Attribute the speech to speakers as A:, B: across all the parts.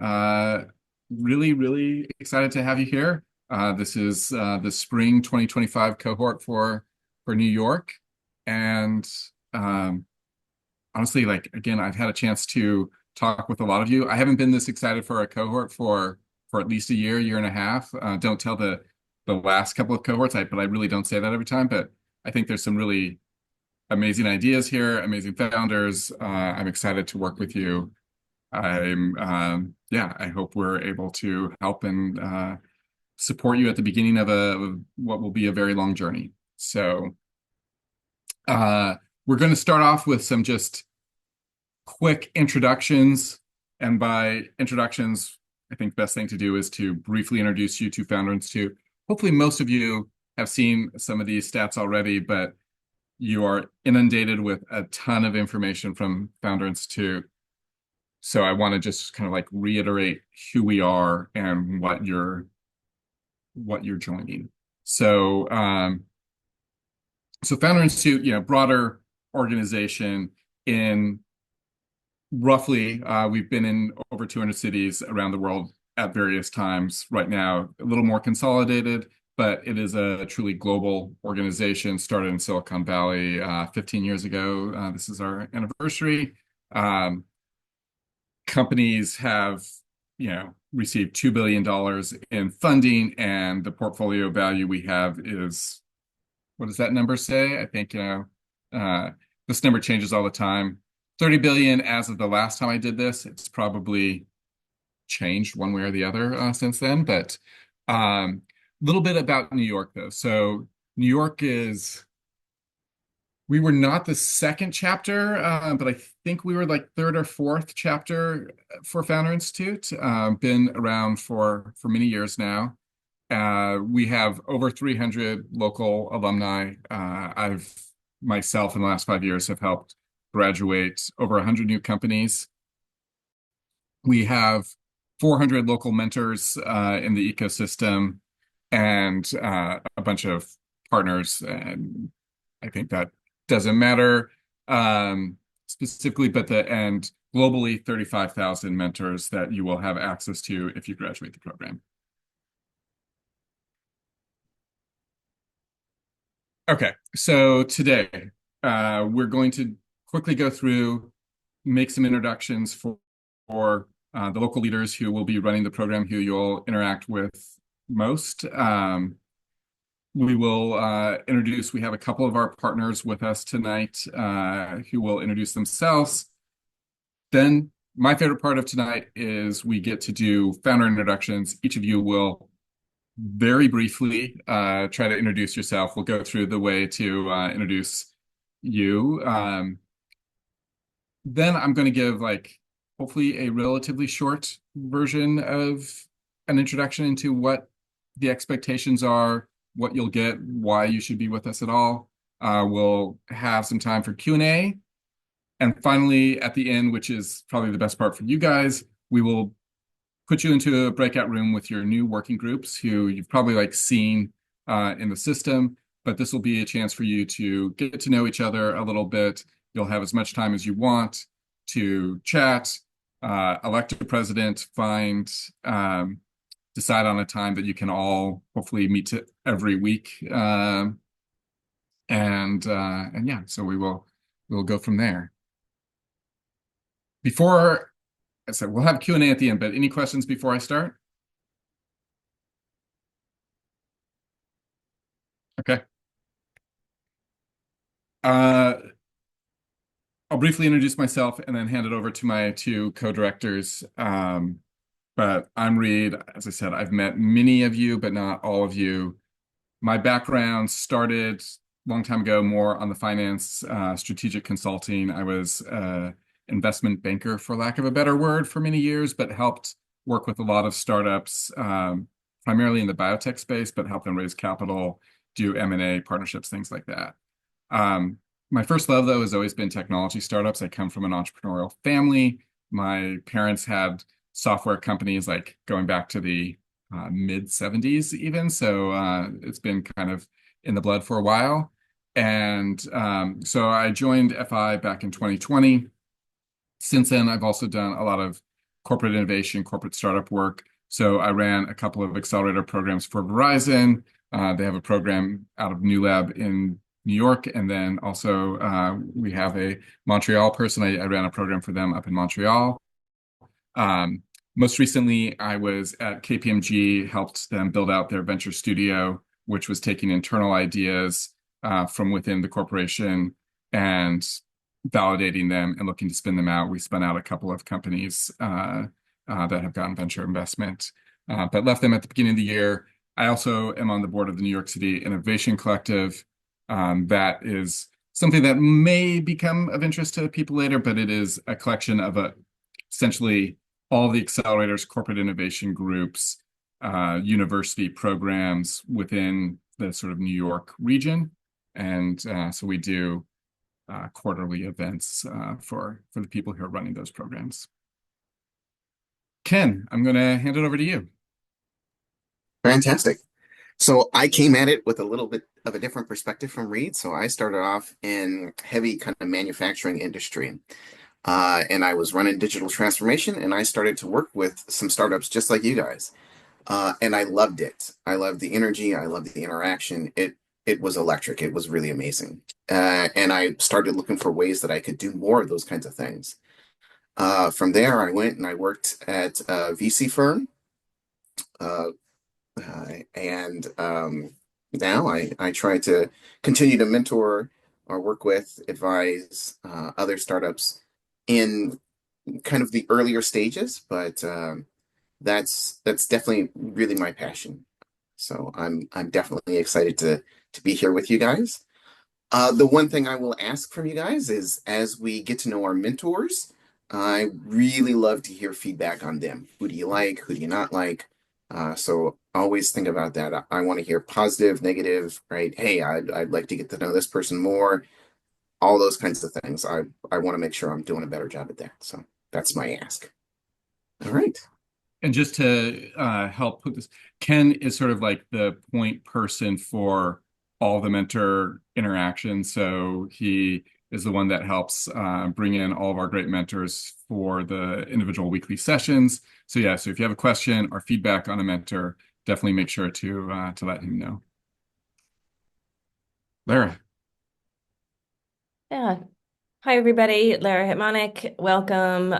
A: Really, really excited to have you here. This is the spring 2025 cohort for New York, and um, honestly, like again, I've had a chance to talk with a lot of you. I haven't been this excited for a cohort for at least a year and a half. Don't tell the last couple of cohorts, but I really don't say that every time. But I think there's some really amazing ideas here, amazing founders. I'm excited to work with you. Yeah, I hope we're able to help and support you at the beginning of what will be a very long journey. So, uh, we're going to start off with some just quick introductions. And by introductions, I think the best thing to do is to briefly introduce you to Founder Institute. Hopefully, most of you have seen some of these stats already, but you are inundated with a ton of information from Founder Institute. So I want to just kind of like reiterate who we are and what you're joining. So so Founder Institute, broader organization in roughly we've been in over 200 cities around the world at various times. Right now, a little more consolidated, but it is a truly global organization started in Silicon Valley 15 years ago. This is our anniversary. Um, Companies have, received $2 billion in funding, and the portfolio value we have is, what does that number say? I think, this number changes all the time. 30 billion as of the last time I did this. It's probably changed one way or the other since then. But a little bit about New York, though. So New York is we were not the second chapter, but I think we were like third or fourth chapter for Founder Institute. Been around for many years now. We have over 300 local alumni. I've myself in the last 5 years have helped graduate over 100 new companies. We have 400 local mentors in the ecosystem and a bunch of partners. And I think that doesn't matter specifically, but and globally 35,000 mentors that you will have access to if you graduate the program. Okay, so today we're going to quickly go through, make some introductions for the local leaders who will be running the program, who you'll interact with most. We will introduce, we have a couple of our partners with us tonight who will introduce themselves. Then my favorite part of tonight is we get to do founder introductions. Each of you will very briefly try to introduce yourself. We'll go through the way to introduce you. Then I'm going to give like hopefully a relatively short version of an introduction into what the expectations are, what you'll get, why you should be with us at all. We'll have some time for Q&A. And finally, at the end, which is probably the best part for you guys, we will put you into a breakout room with your new working groups who you've probably like seen in the system, but this will be a chance for you to get to know each other a little bit. You'll have as much time as you want to chat, elect a president, decide on a time that you can all hopefully meet every week. And yeah, so we'll go from there. Before I said we'll have Q&A at the end, but any questions before I start? Okay. I'll briefly introduce myself and then hand it over to my two co-directors. But I'm Reed. As I said, I've met many of you, but not all of you. My background started a long time ago, more on the finance, strategic consulting. I was an investment banker, for lack of a better word, for many years, but helped work with a lot of startups, primarily in the biotech space, but help them raise capital, do M&A partnerships, things like that. My first love, though, has always been technology startups. I come from an entrepreneurial family. My parents had software companies like going back to the mid 70s even. So it's been kind of in the blood for a while. And so I joined FI back in 2020. Since then, I've also done a lot of corporate innovation, corporate startup work. So I ran a couple of accelerator programs for Verizon. They have a program out of New Lab in New York, and then also we have a Montreal person. I ran a program for them up in Montreal. Um, Most recently, I was at KPMG, helped them build out their venture studio, which was taking internal ideas from within the corporation and validating them and looking to spin them out. We spun out a couple of companies that have gotten venture investment, but left them at the beginning of the year. I also am on the board of the New York City Innovation Collective. That is something that may become of interest to people later, but it is a collection of essentially all the accelerators, corporate innovation groups, university programs within the sort of New York region. And so we do quarterly events for the people who are running those programs. Ken, I'm going to hand it over to you.
B: Fantastic. So I came at it with a little bit of a different perspective from Reed. So I started off in heavy kind of manufacturing industry. And I was running digital transformation and I started to work with some startups just like you guys. And I loved it. I loved the energy. I loved the interaction. It was electric. It was really amazing. And I started looking for ways that I could do more of those kinds of things. From there, I went and I worked at a VC firm. Uh, and Now I try to continue to mentor or work with, advise other startups in kind of the earlier stages, but that's definitely really my passion. So I'm definitely excited to be here with you guys. The one thing I will ask from you guys is as we get to know our mentors, I really love to hear feedback on them. Who do you like? Who do you not like? So always think about that. I want to hear positive, negative, right? Hey, I'd like to get to know this person more. All those kinds of things. I want to make sure I'm doing a better job at that. So that's my ask. All right.
A: And just to help put this, Ken is sort of like the point person for all the mentor interactions. So he is the one that helps bring in all of our great mentors for the individual weekly sessions. So yeah, so if you have a question or feedback on a mentor, definitely make sure to let him know. Lara.
C: Yeah. Hi, everybody. Lara Hitmanic. Welcome.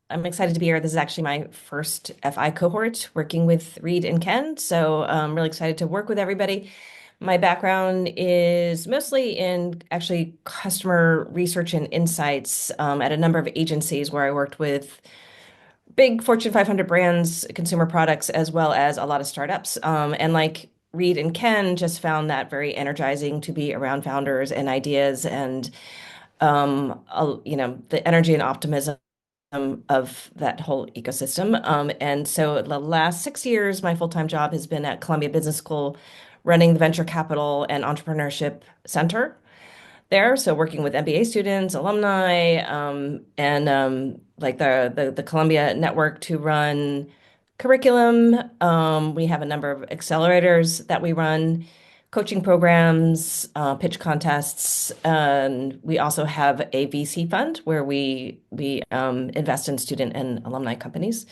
C: I'm excited to be here. This is actually my first FI cohort working with Reed and Ken. So I'm really excited to work with everybody. My background is mostly in actually customer research and insights at a number of agencies where I worked with big Fortune 500 brands, consumer products, as well as a lot of startups. And like Reed and Ken just found that very energizing to be around founders and ideas and the energy and optimism of that whole ecosystem. And so the last 6 years, my full-time job has been at Columbia Business School, running the Venture Capital and Entrepreneurship Center there. So working with MBA students, alumni, and like the Columbia network to run curriculum. We have a number of accelerators that we run, coaching programs, pitch contests, and we also have a VC fund where we invest in student and alumni companies.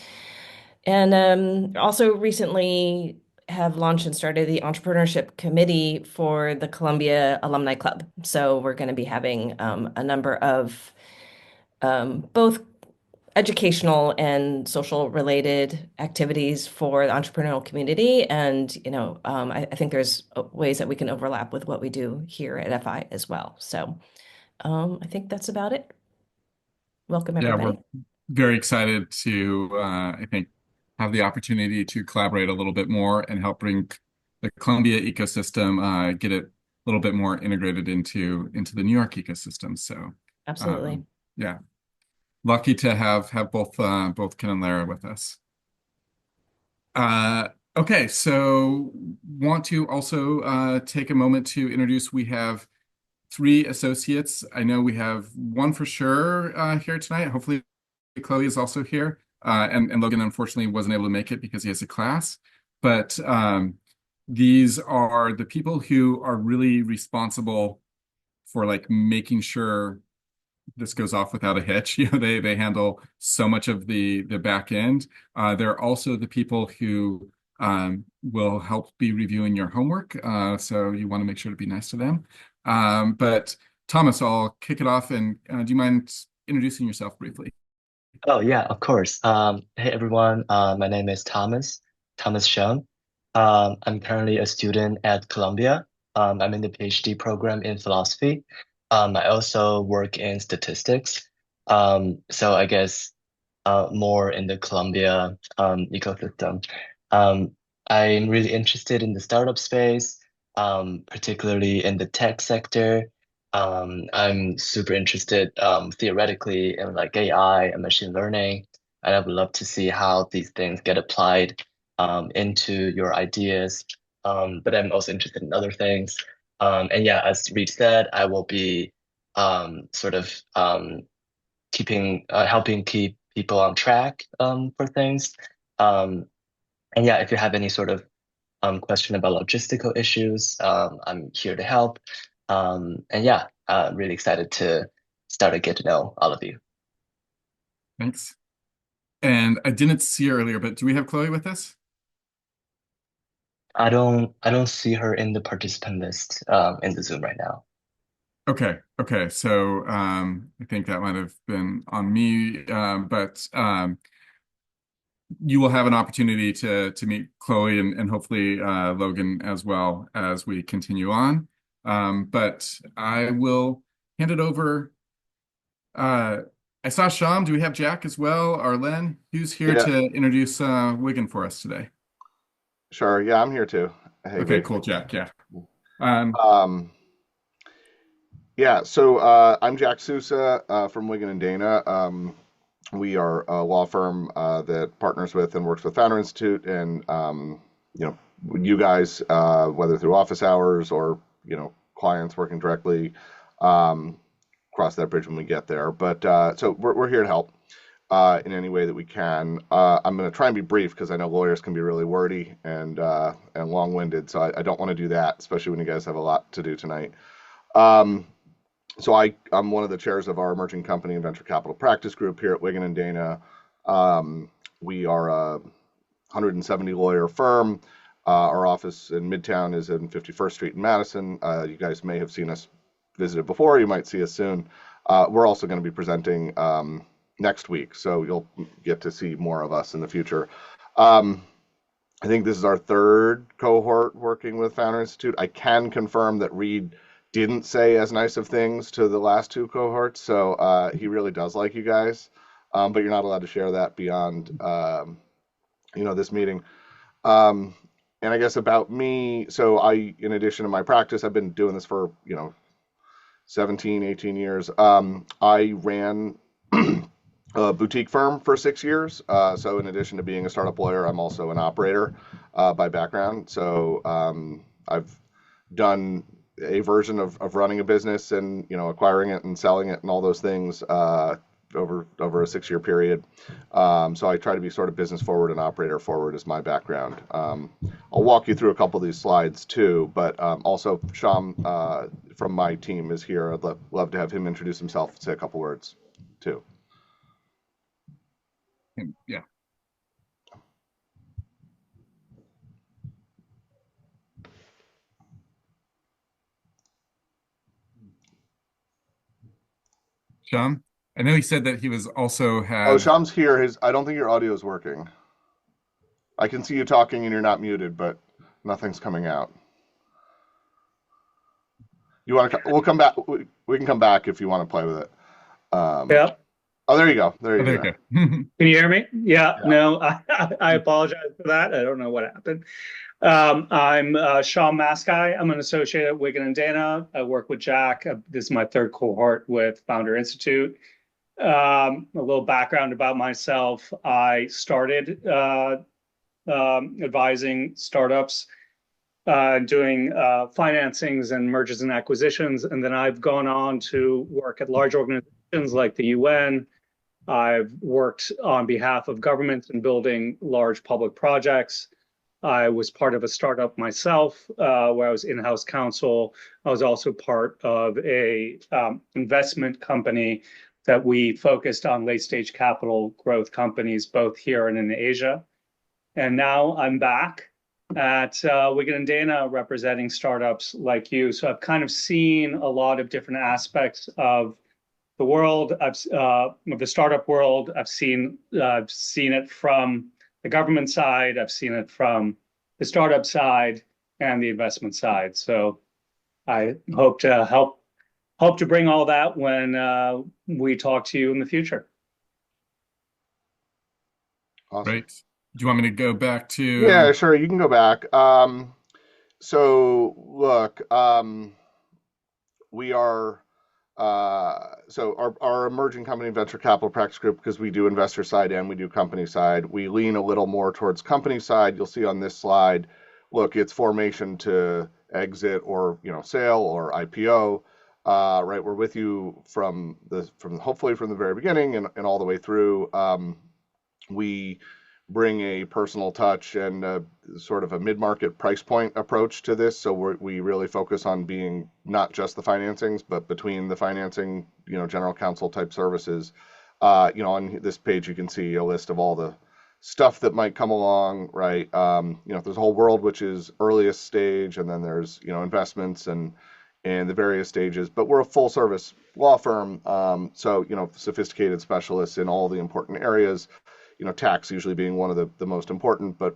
C: And also recently have launched and started the entrepreneurship committee for the Columbia Alumni Club. So we're going to be having a number of both educational and social related activities for the entrepreneurial community. And, I think there's ways that we can overlap with what we do here at FI as well. So I think that's about it. Welcome,
A: Yeah, we're
C: everybody.
A: very excited to, I think, have the opportunity to collaborate a little bit more and help bring the Columbia ecosystem, get it a little bit more integrated into the New York ecosystem. So,
C: Absolutely.
A: um, yeah, lucky to have both Ken and Lara with us. Okay, so want to also take a moment to introduce. We have three associates. I know we have one for sure here tonight. Hopefully, Chloe is also here. And Logan, unfortunately, wasn't able to make it because he has a class. But these are the people who are really responsible for like making sure this goes off without a hitch. They handle so much of the back end. They're also the people who will help be reviewing your homework. So you want to make sure to be nice to them. But Thomas, I'll kick it off, and do you mind introducing yourself briefly?
D: Oh yeah, of course. Hey everyone, my name is Thomas Shum. I'm currently a student at Columbia. I'm in the PhD program in philosophy. I also work in statistics. So I guess more in the Columbia ecosystem. Um, I'm really interested in the startup space, particularly in the tech sector. I'm super interested theoretically in like AI and machine learning, and I would love to see how these things get applied into your ideas. But I'm also interested in other things. And yeah, as Reed said, I will be sort of helping keep people on track for things. Um, and yeah, if you have any sort of question about logistical issues, I'm here to help. And yeah, really excited to start to get to know all of you.
A: Thanks. And I didn't see her earlier, but do we have Chloe with us?
D: I don't see her in the participant list in the Zoom right now.
A: Okay, okay. So I think that might have been on me, but you will have an opportunity to meet Chloe and hopefully Logan as well as we continue on. But I will hand it over. Uh, I saw Sham. Do we have Jack as well? Arlen, who's here
E: Yeah,
A: to introduce Wigan for us today?
E: sure. Yeah, I'm here too. Hey,
A: Okay,
E: great to
A: cool,
E: meet you.
A: Jack. Yeah. Um,
E: Um, yeah, so I'm Jack Sousa from Wigan and Dana. We are a law firm that partners with and works with Founder Institute, and you know, you guys, whether through office hours or clients working directly, um, cross that bridge when we get there. But so we're here to help in any way that we can. I'm going to try and be brief because I know lawyers can be really wordy and long-winded, so I don't want to do that, especially when you guys have a lot to do tonight. Um, I'm one of the chairs of our emerging company and venture capital practice group here at Wigan and Dana. Um, we are a 170 lawyer firm. Our office in Midtown is in 51st Street in Madison. You guys may have seen us visited before. You might see us soon. We're also going to be presenting next week, so you'll get to see more of us in the future. Um, I think this is our third cohort working with Founder Institute. I can confirm that Reed didn't say as nice of things to the last two cohorts, so he really does like you guys. But you're not allowed to share that beyond this meeting. Um, and I guess about me, so in addition to my practice, I've been doing this for 17, 18 years. I ran a boutique firm for 6 years. So in addition to being a startup lawyer, I'm also an operator by background. So I've done a version of running a business and acquiring it and selling it and all those things over a 6 year period. So I try to be sort of business forward and operator forward is my background. I'll walk you through a couple of these slides too, but also Sham from my team is here. I'd love to have him introduce himself, say a couple words too.
A: yeah. Sham, I know he said that he was also
E: Oh,
A: had.
E: Sham's here. I don't think your audio is working. I can see you talking and you're not muted, but nothing's coming out. You want to? We'll come back. We can come back if you want to play with it. Um,
F: Yeah.
E: oh, there you go. There
A: Oh,
E: you
A: there
E: go.
A: you go.
F: Can you hear me? Yeah.
E: Yeah.
F: No, I apologize for that. I don't know what happened. I'm Sean Maskai. I'm an associate at Wigan and Dana. I work with Jack. This is my third cohort with Founder Institute. A little background about myself. I started advising startups, doing financings and mergers and acquisitions. And then I've gone on to work at large organizations like the UN. I've worked on behalf of governments in building large public projects. I was part of a startup myself, where I was in-house counsel. I was also part of a investment company that we focused on late-stage capital growth companies, both here and in Asia. And now I'm back at Wigan and Dana representing startups like you. So I've kind of seen a lot of different aspects of the world, of the startup world. I've seen it from the government side. I've seen it from the startup side and the investment side. So I hope to bring all that when we talk to you in the future.
E: Awesome.
A: Great. Do you want me to go back
E: Yeah,
A: to?
E: sure. You can go back. So look, we are so our emerging company venture capital practice group, because we do investor side and we do company side, we lean a little more towards company side. You'll see on this slide, look, it's formation to exit or sale or IPO. Right, we're with you from hopefully from the very beginning and all the way through. We bring a personal touch and sort of a mid-market price point approach to this. So we really focus on being not just the financings, but between the financing, general counsel type services. On this page, you can see a list of all the stuff that might come along, right? There's a whole world which is earliest stage, and then there's, investments and the various stages. But we're a full service law firm, so sophisticated specialists in all the important areas. Tax usually being one of the most important, but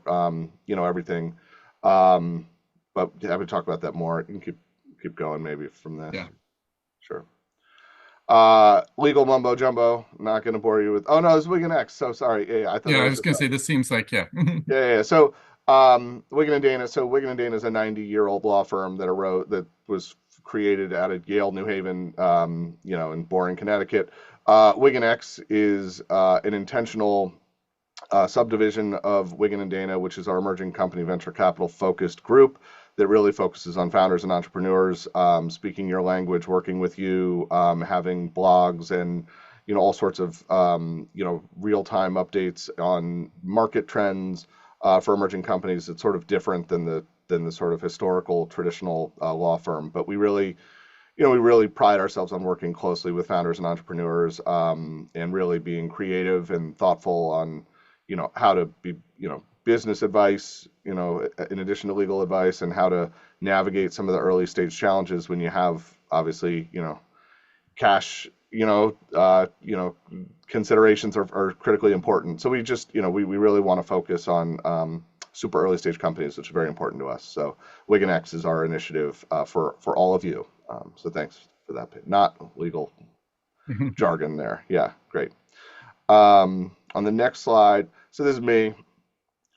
E: everything. But happy to talk about that more. You can keep going maybe from this.
A: Yeah.
E: Sure. Legal mumbo jumbo. Not going to bore you with. Oh no, this is Wigan X. So sorry. Yeah, I thought.
A: Yeah, I was gonna say this seems like
E: Yeah. So Wigan and Dana. So Wigan and Dana is a 90-year-old law firm that was created out of Yale, New Haven, in Boring, Connecticut. Wigan X is an intentional subdivision of Wigan and Dana, which is our emerging company venture capital focused group that really focuses on founders and entrepreneurs, speaking your language, working with you, having blogs and all sorts of real-time updates on market trends for emerging companies. It's sort of different than the sort of historical traditional law firm, but we really pride ourselves on working closely with founders and entrepreneurs, and really being creative and thoughtful on how to be, business advice, in addition to legal advice, and how to navigate some of the early stage challenges when you have obviously, cash, considerations are critically important. So we just, we really want to focus on super early stage companies, which is very important to us. So Wigan X is our initiative for all of you. So thanks for that. Not legal jargon there. Yeah, great. On the next slide, so this is me.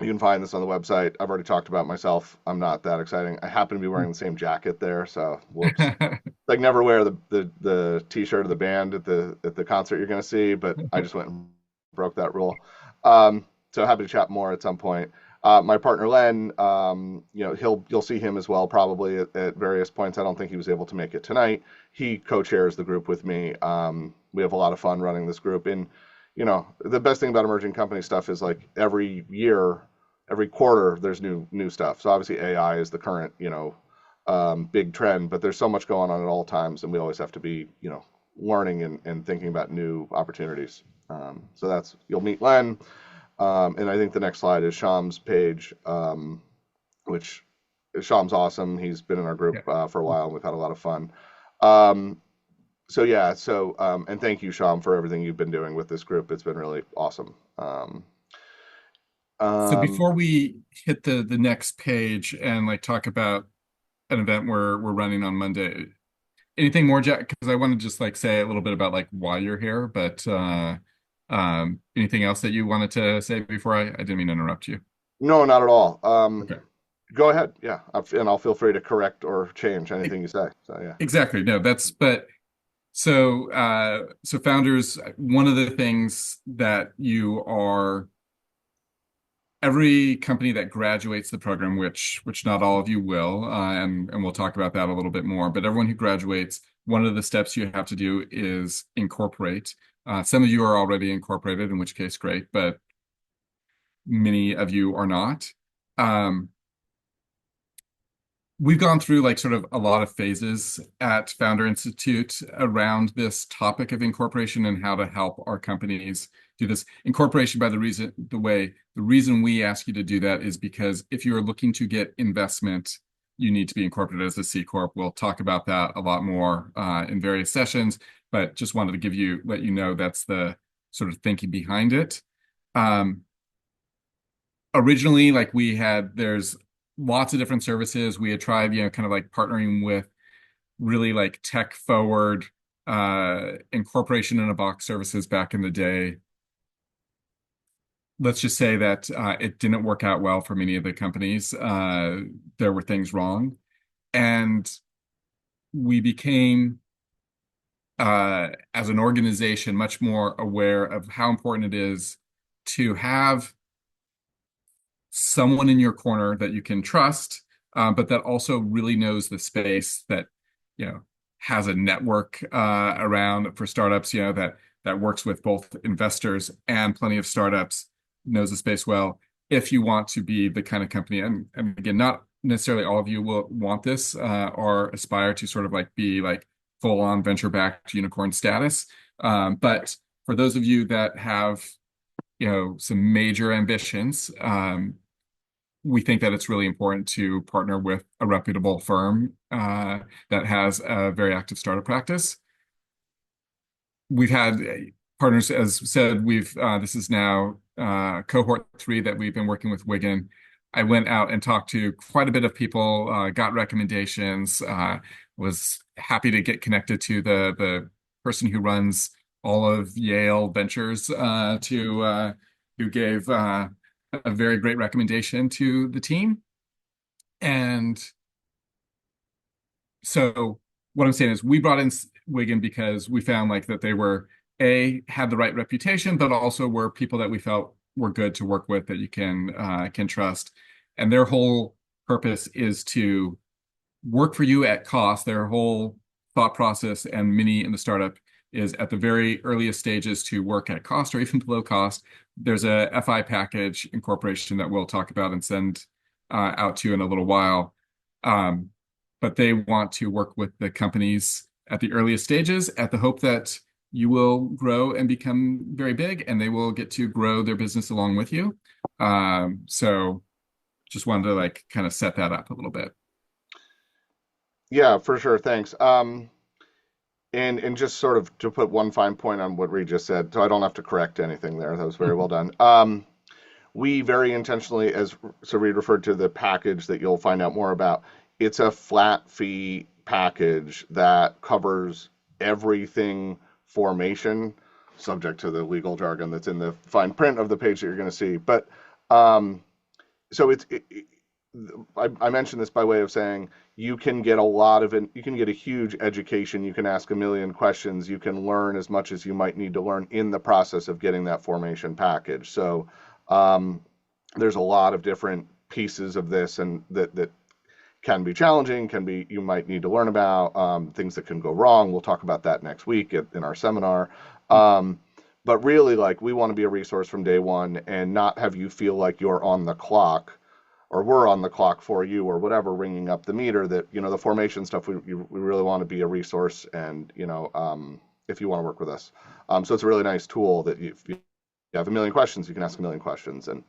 E: You can find this on the website. I've already talked about myself. I'm not that exciting. I happen to be wearing the same jacket there, so whoops. Like never wear the t-shirt of the band at the concert you're going to see, but I just went and broke that rule. So happy to chat more at some point. My partner Len, you'll see him as well probably at various points. I don't think he was able to make it tonight. He co-chairs the group with me. We have a lot of fun running this group. And the best thing about emerging company stuff is like every year, every quarter, there's new stuff. So obviously AI is the current, big trend, but there's so much going on at all times, and we always have to be, learning and thinking about new opportunities. So you'll meet Len, and I think the next slide is Sham's page, which Sham's awesome. He's been in our group for a while, and we've had a lot of fun. And thank you, Sham, for everything you've been doing with this group. It's been really awesome.
A: So before we hit the next page and talk about an event we're running on Monday, anything more, Jack? Because I want to just say a little bit about why you're here, but anything else that you wanted to say before I didn't mean to interrupt you.
E: No, not at all.
A: Okay.
E: Go ahead. Yeah, and I'll feel free to correct or change anything you say. So yeah.
A: Exactly. No, so founders, one of the things that every company that graduates the program, which not all of you will, and we'll talk about that a little bit more, but everyone who graduates, one of the steps you have to do is incorporate. Some of you are already incorporated, in which case great, but many of you are not. Um, we've gone through like sort of a lot of phases at Founder Institute around this topic of incorporation and how to help our companies do this. Incorporation, by the reason we ask you to do that is because if you are looking to get investment, you need to be incorporated as a C Corp. We'll talk about that a lot more in various sessions, but just wanted to let you know that's the sort of thinking behind it. Originally, like there's lots of different services. We had tried, kind of like partnering with really like tech forward incorporation in a box services back in the day. Let's just say that it didn't work out well for many of the companies. There were things wrong. And we became, as an organization, much more aware of how important it is to have someone in your corner that you can trust, but that also really knows the space, that has a network around for startups, that works with both investors and plenty of startups, knows the space well. If you want to be the kind of company, and again, not necessarily all of you will want this or aspire to sort of like be like full-on venture-backed unicorn status, but for those of you that have some major ambitions, we think that it's really important to partner with a reputable firm that has a very active startup practice. We've had partners, as said, this is now cohort 3 that we've been working with Wigan. I went out and talked to quite a bit of people, got recommendations, was happy to get connected to the person who runs all of Yale Ventures, who gave a very great recommendation to the team. And so what I'm saying is we brought in Wigan because we found like that they had the right reputation, but also were people that we felt were good to work with, that you can trust. And their whole purpose is to work for you at cost. Their whole thought process, and many in the startup, is at the very earliest stages to work at cost or even below cost. There's a FI package incorporation that we'll talk about and send out to you in a little while. But they want to work with the companies at the earliest stages at the hope that you will grow and become very big, and they will get to grow their business along with you. So just wanted to like kind of set that up a little bit.
E: Yeah, for sure. Thanks. And just sort of to put one fine point on what Reed just said, so I don't have to correct anything there. That was very well done. We very intentionally, so Reed referred to the package that you'll find out more about. It's a flat fee package that covers everything formation, subject to the legal jargon that's in the fine print of the page that you're going to see. But so I mentioned this by way of saying you can get you can get a huge education. You can ask a million questions. You can learn as much as you might need to learn in the process of getting that formation package. So there's a lot of different pieces of this, and that can be challenging, you might need to learn about, things that can go wrong. We'll talk about that next week in our seminar. But really, like, we want to be a resource from day one and not have you feel like you're on the clock, or we're on the clock for you, or whatever, ringing up the meter. That, the formation stuff, we really want to be a resource, and if you want to work with us. So it's a really nice tool that if you have a million questions, you can ask a million questions, and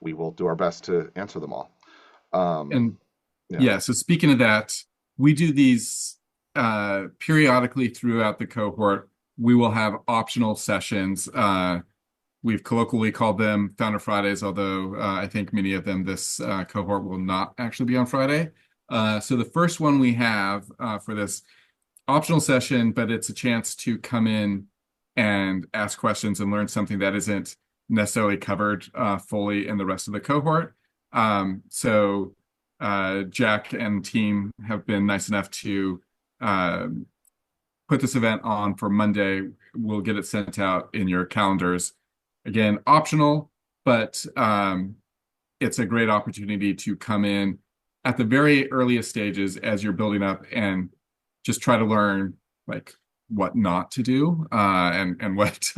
E: we will do our best to answer them all.
A: And yeah, so speaking of that, we do these periodically throughout the cohort. We will have optional sessions. We've colloquially called them Founder Fridays, although I think many of them, this cohort, will not actually be on Friday. So the first one we have for this optional session, but it's a chance to come in and ask questions and learn something that isn't necessarily covered fully in the rest of the cohort. So Jack and team have been nice enough to put this event on for Monday. We'll get it sent out in your calendars. Again, optional, but it's a great opportunity to come in at the very earliest stages as you're building up and just try to learn like what not to do and what.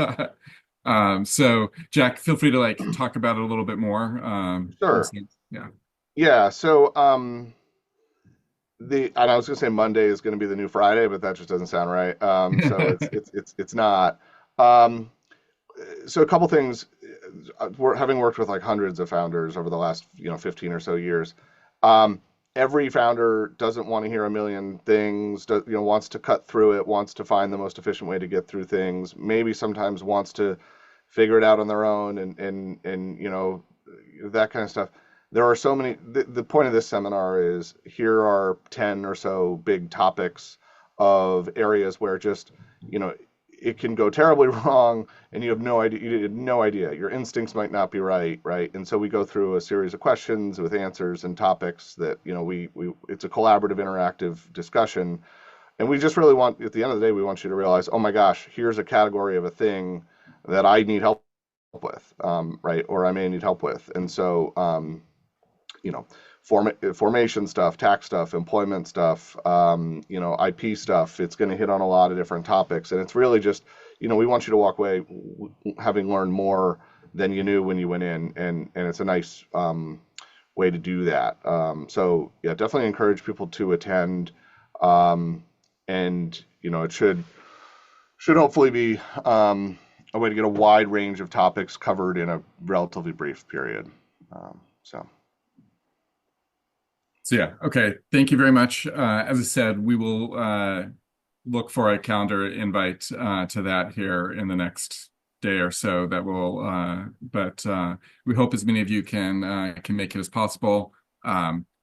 A: So Jack, feel free to like talk about it a little bit more.
E: Sure.
A: Yeah.
E: Yeah, so and I was gonna say Monday is gonna be the new Friday, but that just doesn't sound right. So it's not. Um, so a couple things. We're having worked with like hundreds of founders over the last 15 or so years. Um, every founder doesn't want to hear a million things. Wants to cut through it, wants to find the most efficient way to get through things. Maybe sometimes wants to figure it out on their own and that kind of stuff. There are so many. The point of this seminar is here are 10 or so big topics of areas where just you know it can go terribly wrong and you have no idea. You had no idea. Your instincts might not be right? And so we go through a series of questions with answers and topics that we it's a collaborative, interactive discussion, and we just really want, at the end of the day, we want you to realize, oh my gosh, here's a category of a thing that I need help with, right? Or I may need help with, and so you know, formation stuff, tax stuff, employment stuff, IP stuff. It's going to hit on a lot of different topics, and it's really just, we want you to walk away having learned more than you knew when you went in, and it's a nice way to do that. So yeah, definitely encourage people to attend, and it should hopefully be a way to get a wide range of topics covered in a relatively brief period. So.
A: So yeah, okay. Thank you very much. As I said, we will look for a calendar invite to that here in the next day or so. But we hope as many of you can make it as possible.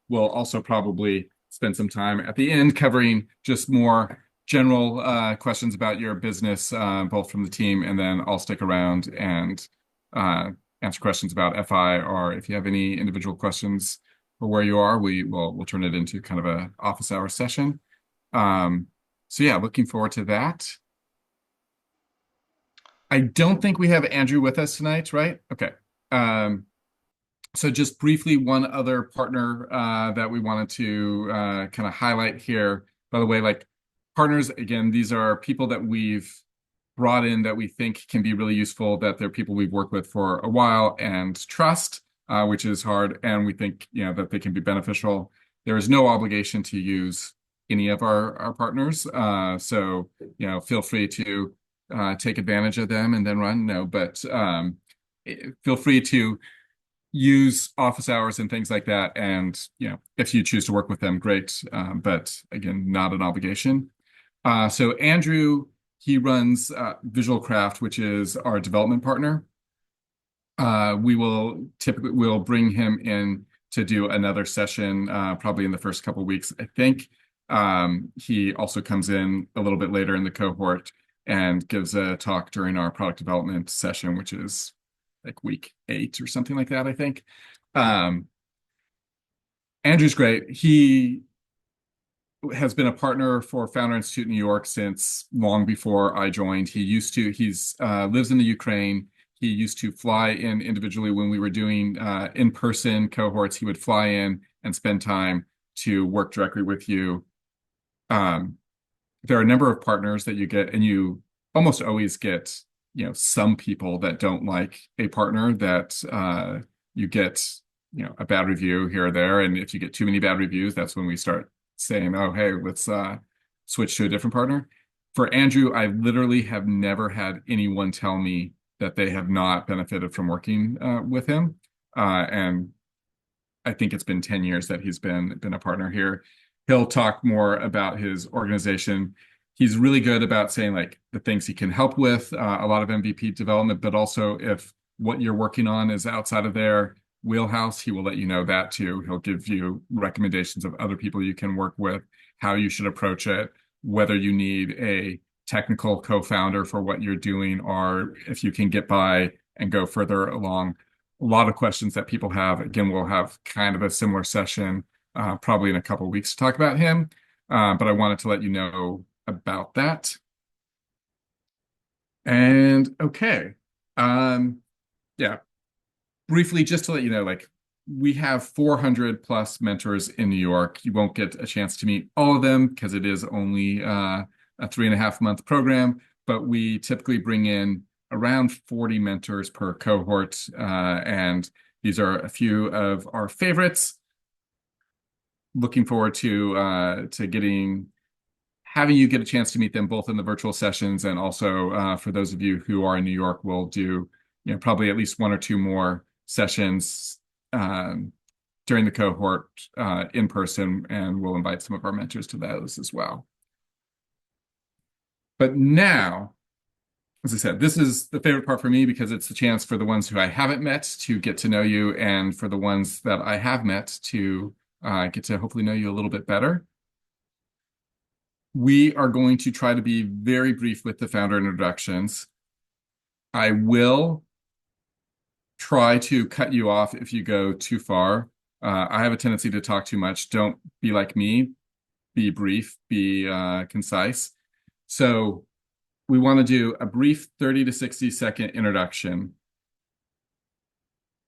A: We'll also probably spend some time at the end covering just more general questions about your business, both from the team, and then I'll stick around and answer questions about FI, or if you have any individual questions for where you are, we'll turn it into kind of a office hour session. So yeah, looking forward to that. I don't think we have Andrew with us tonight, right? Okay. So just briefly, one other partner that we wanted to kind of highlight here. By the way, like partners, again, these are people that we've brought in that we think can be really useful, that they're people we've worked with for a while and trust, which is hard, and we think that they can be beneficial. There is no obligation to use any of our partners, so feel free to take advantage of them and then run. No, but feel free to use office hours and things like that, and if you choose to work with them, great. But again, not an obligation. So Andrew, he runs Visual Craft, which is our development partner. We'll bring him in to do another session probably in the first couple of weeks, I think. He also comes in a little bit later in the cohort and gives a talk during our product development session, which is like week 8 or something like that, I think. Andrew's great. He has been a partner for Founder Institute New York since long before I joined. He's lives in the Ukraine. He used to fly in individually when we were doing in-person cohorts. He would fly in and spend time to work directly with you. There are a number of partners that you get, and you almost always get, some people that don't like a partner that you get, a bad review here or there. And if you get too many bad reviews, that's when we start saying, oh, hey, let's switch to a different partner. For Andrew, I literally have never had anyone tell me that they have not benefited from working with him. And I think it's been 10 years that he's been a partner here. He'll talk more about his organization. He's really good about saying like the things he can help with, a lot of MVP development, but also if what you're working on is outside of their wheelhouse, he will let you know that too. He'll give you recommendations of other people you can work with, how you should approach it, whether you need a technical co-founder for what you're doing, or if you can get by and go further along. A lot of questions that people have. Again, we'll have kind of a similar session probably in a couple of weeks to talk about him. But I wanted to let you know about that. And okay. Yeah, briefly, just to let you know, like we have 400 plus mentors in New York. You won't get a chance to meet all of them because it is only a 3.5-month program, but we typically bring in around 40 mentors per cohort. And these are a few of our favorites. looking forward to having you get a chance to meet them both in the virtual sessions and also for those of you who are in New York, we'll do probably at least one or two more sessions um, during the cohort in person, and we'll invite some of our mentors to those as well. But now, as I said, this is the favorite part for me because it's the chance for the ones who I haven't met to get to know you, and for the ones that I have met to get to hopefully know you a little bit better. We are going to try to be very brief with the founder introductions. I will try to cut you off if you go too far. I have a tendency to talk too much. Don't be like me. Be brief, be concise. So we want to do a brief 30 to 60-second introduction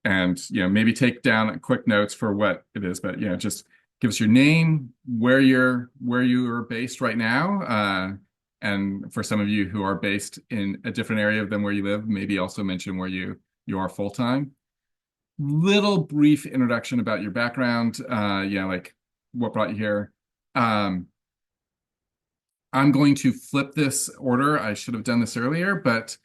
A: and maybe take down quick notes for what it is, but just give us your name, where you're based right now, and for some of you who are based in a different area than where you live, maybe also mention where you are full time. Little brief introduction about your background, like what brought you here. I'm going to flip this order. I should have done this earlier, but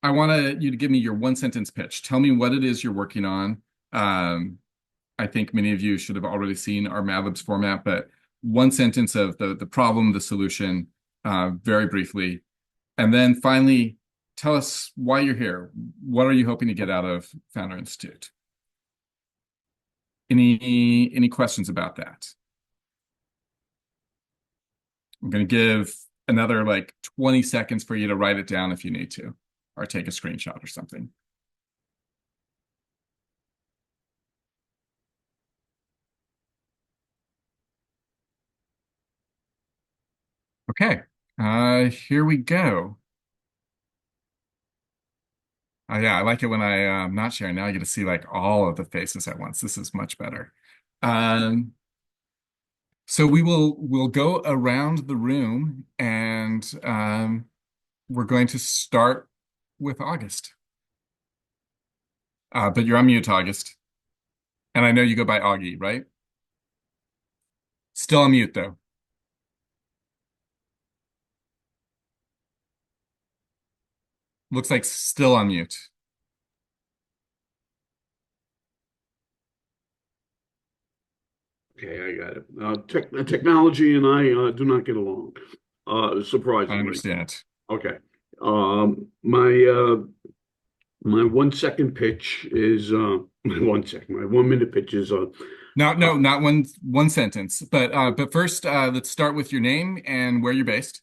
A: I want you to give me your one sentence pitch. Tell me what it is you're working on. I think many of you should have already seen our Mad Libs format, but one sentence of the problem, the solution, very briefly. And then finally, tell us why you're here. What are you hoping to get out of Founder Institute? Any questions about that? I'm going to give another like 20 seconds for you to write it down if you need to, or take a screenshot or something. Okay, here we go. Yeah, I like it when I'm not sharing. Now I get to see like all of the faces at once. This is much better. So we'll go around the room, and we're going to start with August. But you're on mute, August. And I know you go by Augie, right? Still on mute, though. Looks like still on mute.
G: Okay, I got it. Technology and I do not get along,
A: I
G: surprisingly.
A: understand.
G: Okay. My 1 second pitch is my 1 second. My 1 minute pitch is
A: No, not one sentence. But first, let's start with your name and where you're based.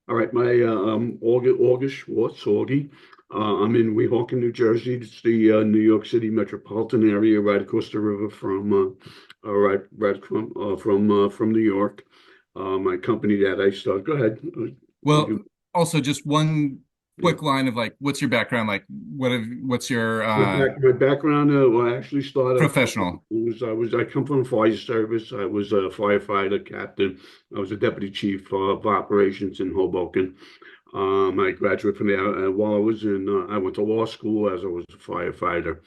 G: all right. My August Schwartz, Augie. I'm in Weehawken, New Jersey. It's the New York City metropolitan area, right across the river from from New York. My company that I started. Go ahead.
A: Well, also just one quick line of like, what's your background? Like, what's your
G: My background, well, I actually started.
A: professional?
G: I come from the fire service. I was a firefighter captain. I was a deputy chief of operations in Hoboken. I graduated from there. While I was I went to law school as I was a firefighter.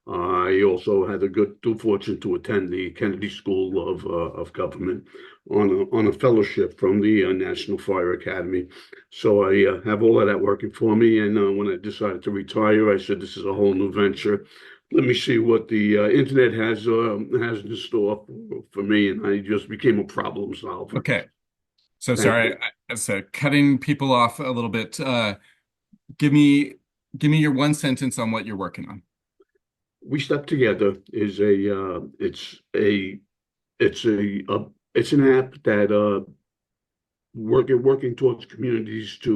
G: I also had the good fortune to attend the Kennedy School of Government on a fellowship from the National Fire Academy. So I have all of that working for me. And when I decided to retire, I said, "This is a whole new venture. Let me see what the internet has in store for me." And I just became a problem solver.
A: Okay. So
G: Thank
A: sorry, so cutting people off a little bit. Give me your one sentence on what you're working on.
G: We Step Together is it's an app that working towards communities I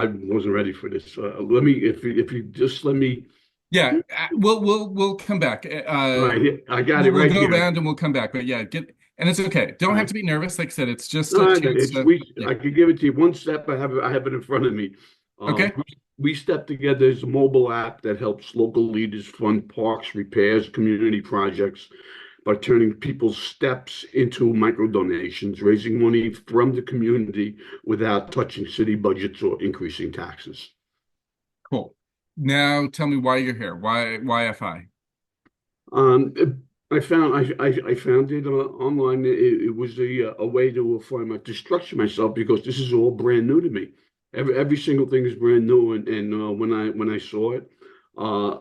G: wasn't ready for this. Let me if you just let me.
A: Yeah, we'll come back.
G: Right, I got it
A: We'll
G: right
A: go
G: here.
A: around and we'll come back. But yeah, and it's okay. Don't have to be nervous. Like I said, it's just
G: No,
A: a
G: I got
A: chance
G: it.
A: to.
G: I could give it to you. One step. I have it in front of me.
A: Okay.
G: We Step Together is a mobile app that helps local leaders fund parks, repairs, community projects by turning people's steps into micro donations, raising money from the community without touching city budgets or increasing taxes.
A: Cool. Now tell me why you're here. Why FI?
G: I found it online. It was a way to find to structure myself because this is all brand new to me. Every single thing is brand new, and when I saw it, uh,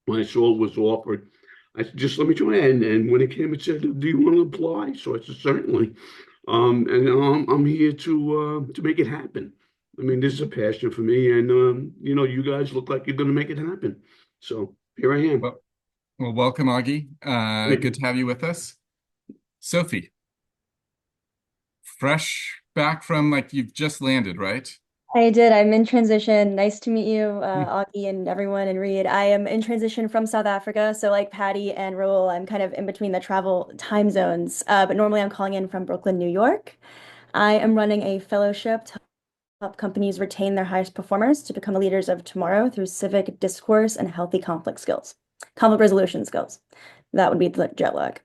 G: when I saw it was offered, I said, just let me try it. And when it came, it said, "Do you want to apply?" So I said, "Certainly." And I'm here to make it happen. I mean, this is a passion for me, and you guys look like you're going to make it happen. So here I am.
A: Well, well, welcome, Augie.
G: Thank
A: Good
G: you.
A: to have you with us. Sophie, fresh back from like you've just landed, right?
H: I did. I'm in transition. Nice to meet you,
A: Hmm.
H: Augie and everyone, and Reed. I am in transition from South Africa. So, like Patty and Raul, I'm kind of in between the travel time zones. But normally I'm calling in from Brooklyn, New York. I am running a fellowship to help companies retain their highest performers to become the leaders of tomorrow through civic discourse and healthy conflict resolution skills. That would be the jet lag.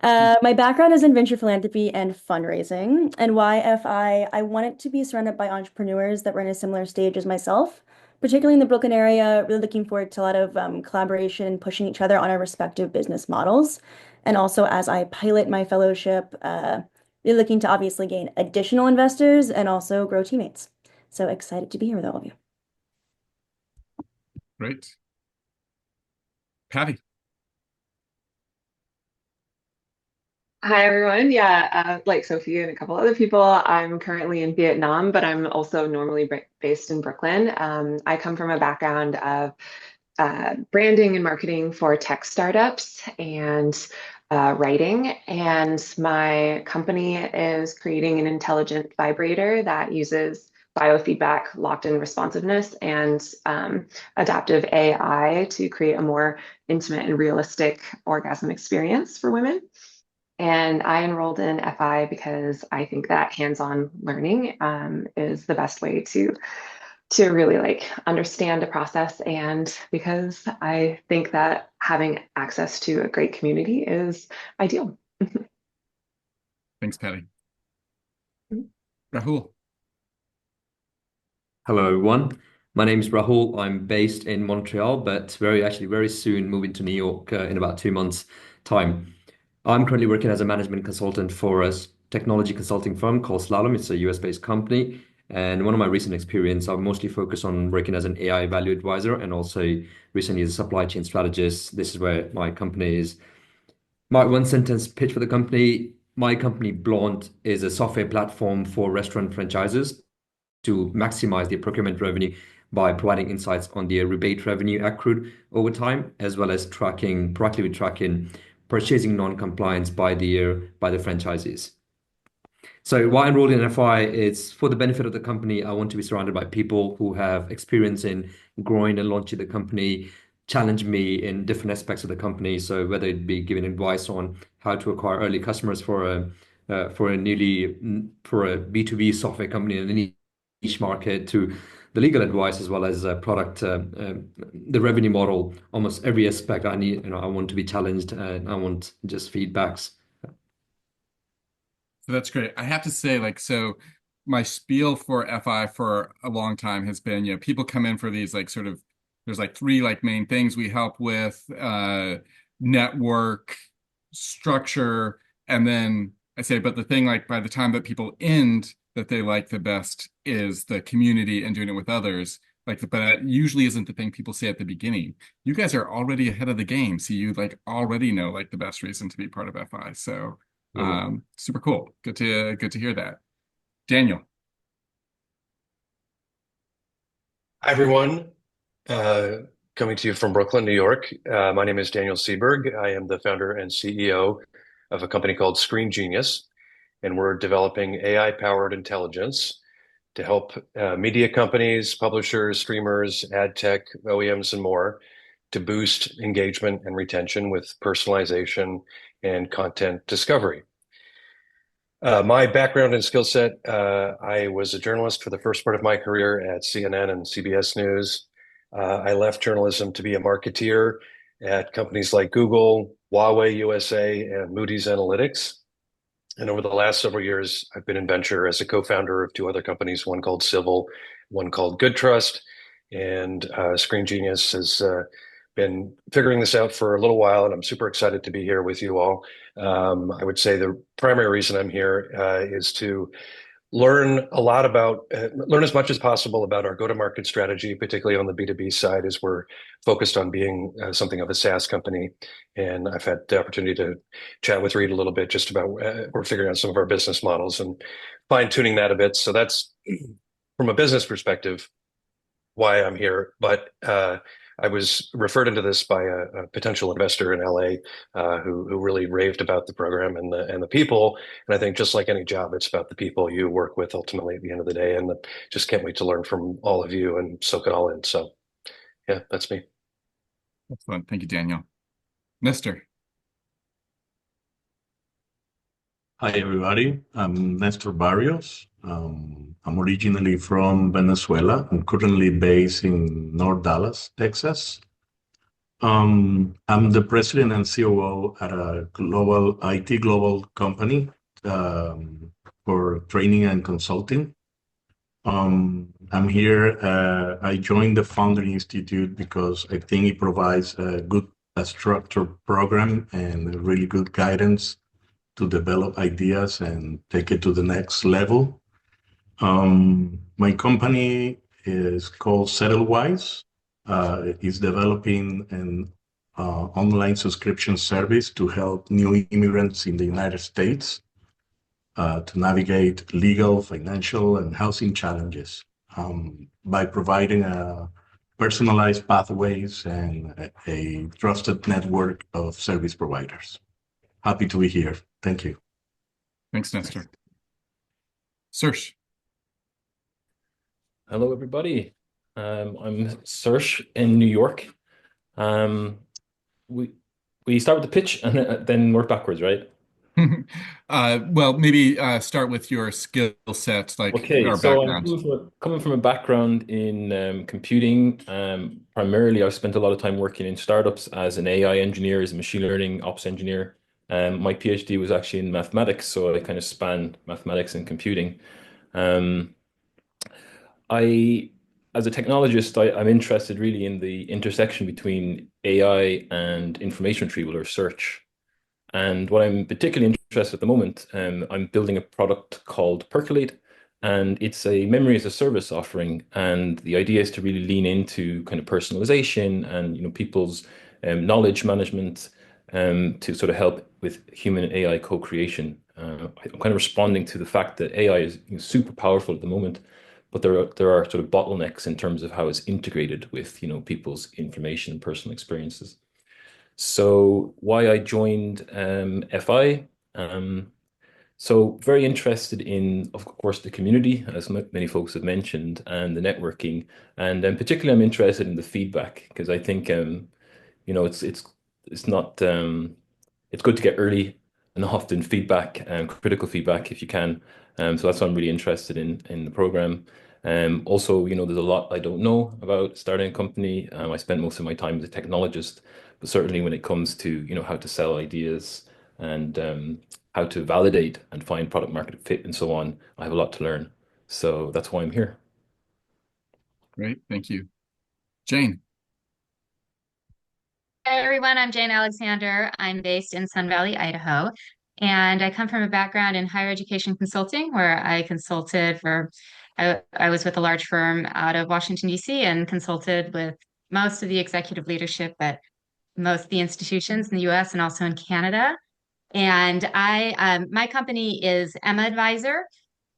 H: My background is in venture philanthropy and fundraising. And why FI? I wanted to be surrounded by entrepreneurs that were in a similar stage as myself, particularly in the Brooklyn area. Really looking forward to a lot of collaboration and pushing each other on our respective business models. And also, as I pilot my fellowship, really looking to obviously gain additional investors and also grow teammates. So excited to be here with all of you.
A: Great. Patty.
I: Hi everyone. Yeah, like Sophie and a couple other people, I'm currently in Vietnam, but I'm also normally based in Brooklyn. I come from a background of branding and marketing for tech startups and writing. And my company is creating an intelligent vibrator that uses biofeedback, locked-in responsiveness, and adaptive AI to create a more intimate and realistic orgasm experience for women. And I enrolled in FI because I think that hands-on learning is the best way to really like understand a process, and because I think that having access to a great community is ideal.
A: Thanks, Patty. Rahul.
J: Hello, everyone. My name is Rahul. I'm based in Montreal, but very soon moving to New York in about 2 months' time. I'm currently working as a management consultant for a technology consulting firm called Slalom. It's a US-based company. And one of my recent experience, I've mostly focused on working as an AI value advisor and also recently as a supply chain strategist. This is where my company is. My one sentence pitch for the company. My company, Blonde, is a software platform for restaurant franchises to maximize their procurement revenue by providing insights on their rebate revenue accrued over time, as well as proactively tracking purchasing non-compliance by the franchisees. So why I enrolled in FI is for the benefit of the company. I want to be surrounded by people who have experience in growing and launching the company, challenge me in different aspects of the company. So whether it be giving advice on how to acquire early customers for a B2B software company in any niche market, to the legal advice as well as product, the revenue model, almost every aspect I need. I want to be challenged and I want just feedbacks.
A: So that's great. I have to say, like, so my spiel for FI for a long time has been, people come in for these like sort of, there's like three like main things we help with, network, structure, and then I say, but the thing like by the time that people end that they like the best is the community and doing it with others. Like, but that usually isn't the thing people say at the beginning. You guys are already ahead of the game, so you like already know like the best reason to be part of FI. So
J: Yeah.
A: super cool. Good to hear that. Daniel.
K: Hi, everyone. Uh, Coming to you from Brooklyn, New York. My name is Daniel Seberg. I am the founder and CEO of a company called Screen Genius, and we're developing AI-powered intelligence to help media companies, publishers, streamers, ad tech, OEMs, and more to boost engagement and retention with personalization and content discovery. My background and skill set, I was a journalist for the first part of my career at CNN and CBS News. I left journalism to be a marketeer at companies like Google, Huawei USA, and Moody's Analytics. And over the last several years, I've been in venture as a co-founder of two other companies, one called Civil, one called Good Trust. And Screen Genius has been figuring this out for a little while, and I'm super excited to be here with you all. I would say the primary reason I'm here is to learn a lot about, learn as much as possible about our go-to-market strategy, particularly on the B2B side, as we're focused on being something of a SaaS company. And I've had the opportunity to chat with Reed a little bit just about, we're figuring out some of our business models and fine-tuning that a bit. So that's, from a business perspective, why I'm here. But I was referred into this by a potential investor in LA who really raved about the program and the people. And I think just like any job, it's about the people you work with ultimately at the end of the day. And just can't wait to learn from all of you and soak it all in. So yeah, that's me.
A: Excellent. Thank you, Daniel. Nestor.
L: Hi, everybody. I'm Nestor Barrios. I'm originally from Venezuela. I'm currently based in North Dallas, Texas. I'm the president and COO at a global IT global company for training and consulting. I'm here. I joined the Founder Institute because I think it provides a structured program and really good guidance to develop ideas and take it to the next level. My company is called Settlewise. It's developing an online subscription service to help new immigrants in the United States to navigate legal, financial, and housing challenges by providing personalized pathways and a trusted network of service providers. Happy to be here. Thank you.
A: Thanks, Nestor. Serge.
M: Hello, everybody. I'm Serge in New York. We start with the pitch and then work backwards, right?
A: Well, maybe start with your skill set, like
M: Okay,
A: our
M: so I'm
A: background.
M: coming from a background in computing. Primarily, I've spent a lot of time working in startups as an AI engineer, as a machine learning ops engineer. My PhD was actually in mathematics, so I kind of span mathematics and computing. Um, I, as a technologist, I'm interested really in the intersection between AI and information retrieval or search. And what I'm particularly interested at the moment, I'm building a product called Percolate, and it's a memory as a service offering. And the idea is to really lean into kind of personalization and people's knowledge management to sort of help with human and AI co-creation. I'm kind of responding to the fact that AI is super powerful at the moment, but there are sort of bottlenecks in terms of how it's integrated with people's information and personal experiences. So why I joined FI. So very interested in, of course, the community, as many folks have mentioned, and the networking. And particularly, I'm interested in the feedback because I think it's not it's good to get early and often feedback and critical feedback if you can. So that's what I'm really interested in the program. Also, there's a lot I don't know about starting a company. I spent most of my time as a technologist, but certainly when it comes to how to sell ideas and how to validate and find product market fit and so on, I have a lot to learn. So that's why I'm here.
A: Great, thank you. Jane.
N: Hi, everyone. I'm Jane Alexander. I'm based in Sun Valley, Idaho, and I come from a background in higher education consulting where I consulted I was with a large firm out of Washington, D.C., and consulted with most of the executive leadership at most of the institutions in the US and also in Canada. And my company is Emma Advisor,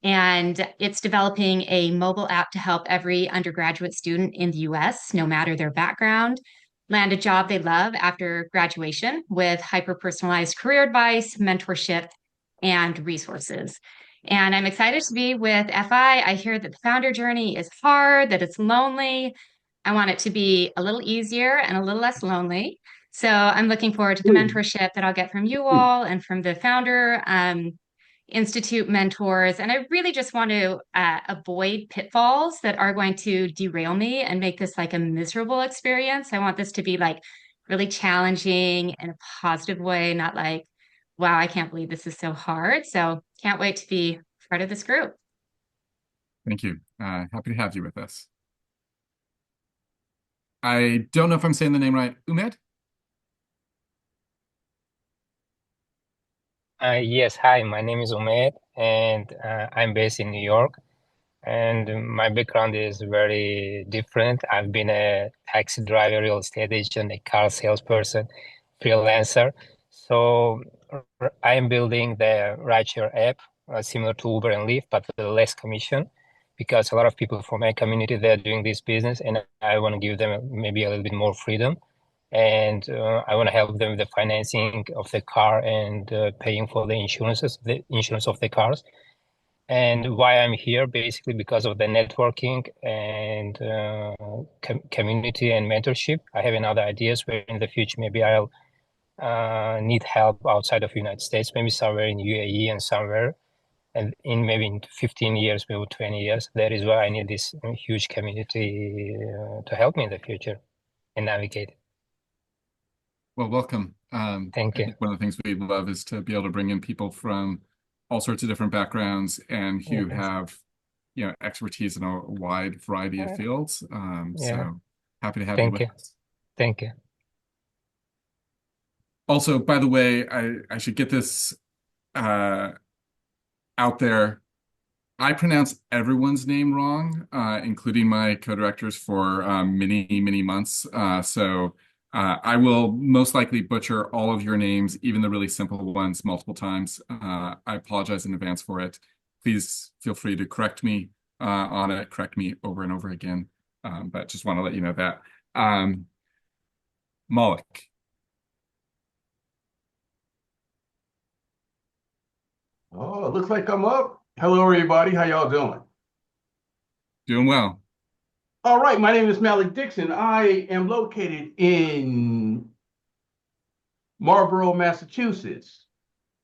N: and it's developing a mobile app to help every undergraduate student in the US, no matter their background, land a job they love after graduation with hyper-personalized career advice, mentorship, and resources. And I'm excited to be with FI. I hear that the founder journey is hard, that it's lonely. I want it to be a little easier and a little less lonely. So I'm looking forward to the mentorship that I'll get from you all and from the founder institute mentors. And I really just want to avoid pitfalls that are going to derail me and make this like a miserable experience. I want this to be like really challenging in a positive way, not like, wow, I can't believe this is so hard. So can't wait to be part of this group.
A: Thank you. Happy to have you with us. I don't know if I'm saying the name right. Umed?
O: Yes, hi, my name is Umed, and I'm based in New York. And my background is very different. I've been a taxi driver, real estate agent, a car salesperson, freelancer. So I am building the rideshare app, similar to Uber and Lyft, but with less commission, because a lot of people from my community, they're doing this business, and I want to give them maybe a little bit more freedom. And I want to help them with the financing of the car and paying for the insurance of the cars. And why I'm here, basically because of the networking and community and mentorship. I have another ideas where in the future maybe I'll need help outside of United States, maybe somewhere in UAE and somewhere, and in maybe in 15 years, maybe 20 years. That is why I need this huge community to help me in the future and navigate.
A: Well, welcome.
O: Thank
A: I
O: you.
A: think one of the things we love is to be able to bring in people from all sorts of different backgrounds and who
O: Yes.
A: have, expertise in a wide variety of fields.
O: Yeah.
A: So happy to have you
O: Thank
A: with
O: you.
A: us.
O: Thank you.
A: Also, by the way, I should get this uh, out there. I pronounce everyone's name wrong, including my co-directors for many, many months. So I will most likely butcher all of your names, even the really simple ones, multiple times. I apologize in advance for it. Please feel free to correct me on it, correct me over and over again. But just want to let you know that. Malik,
L: Oh, it looks like I'm up. Hello, everybody. How y'all doing?
A: doing well.
L: All right, my name is Malik Dixon. I am located in Marlborough, Massachusetts.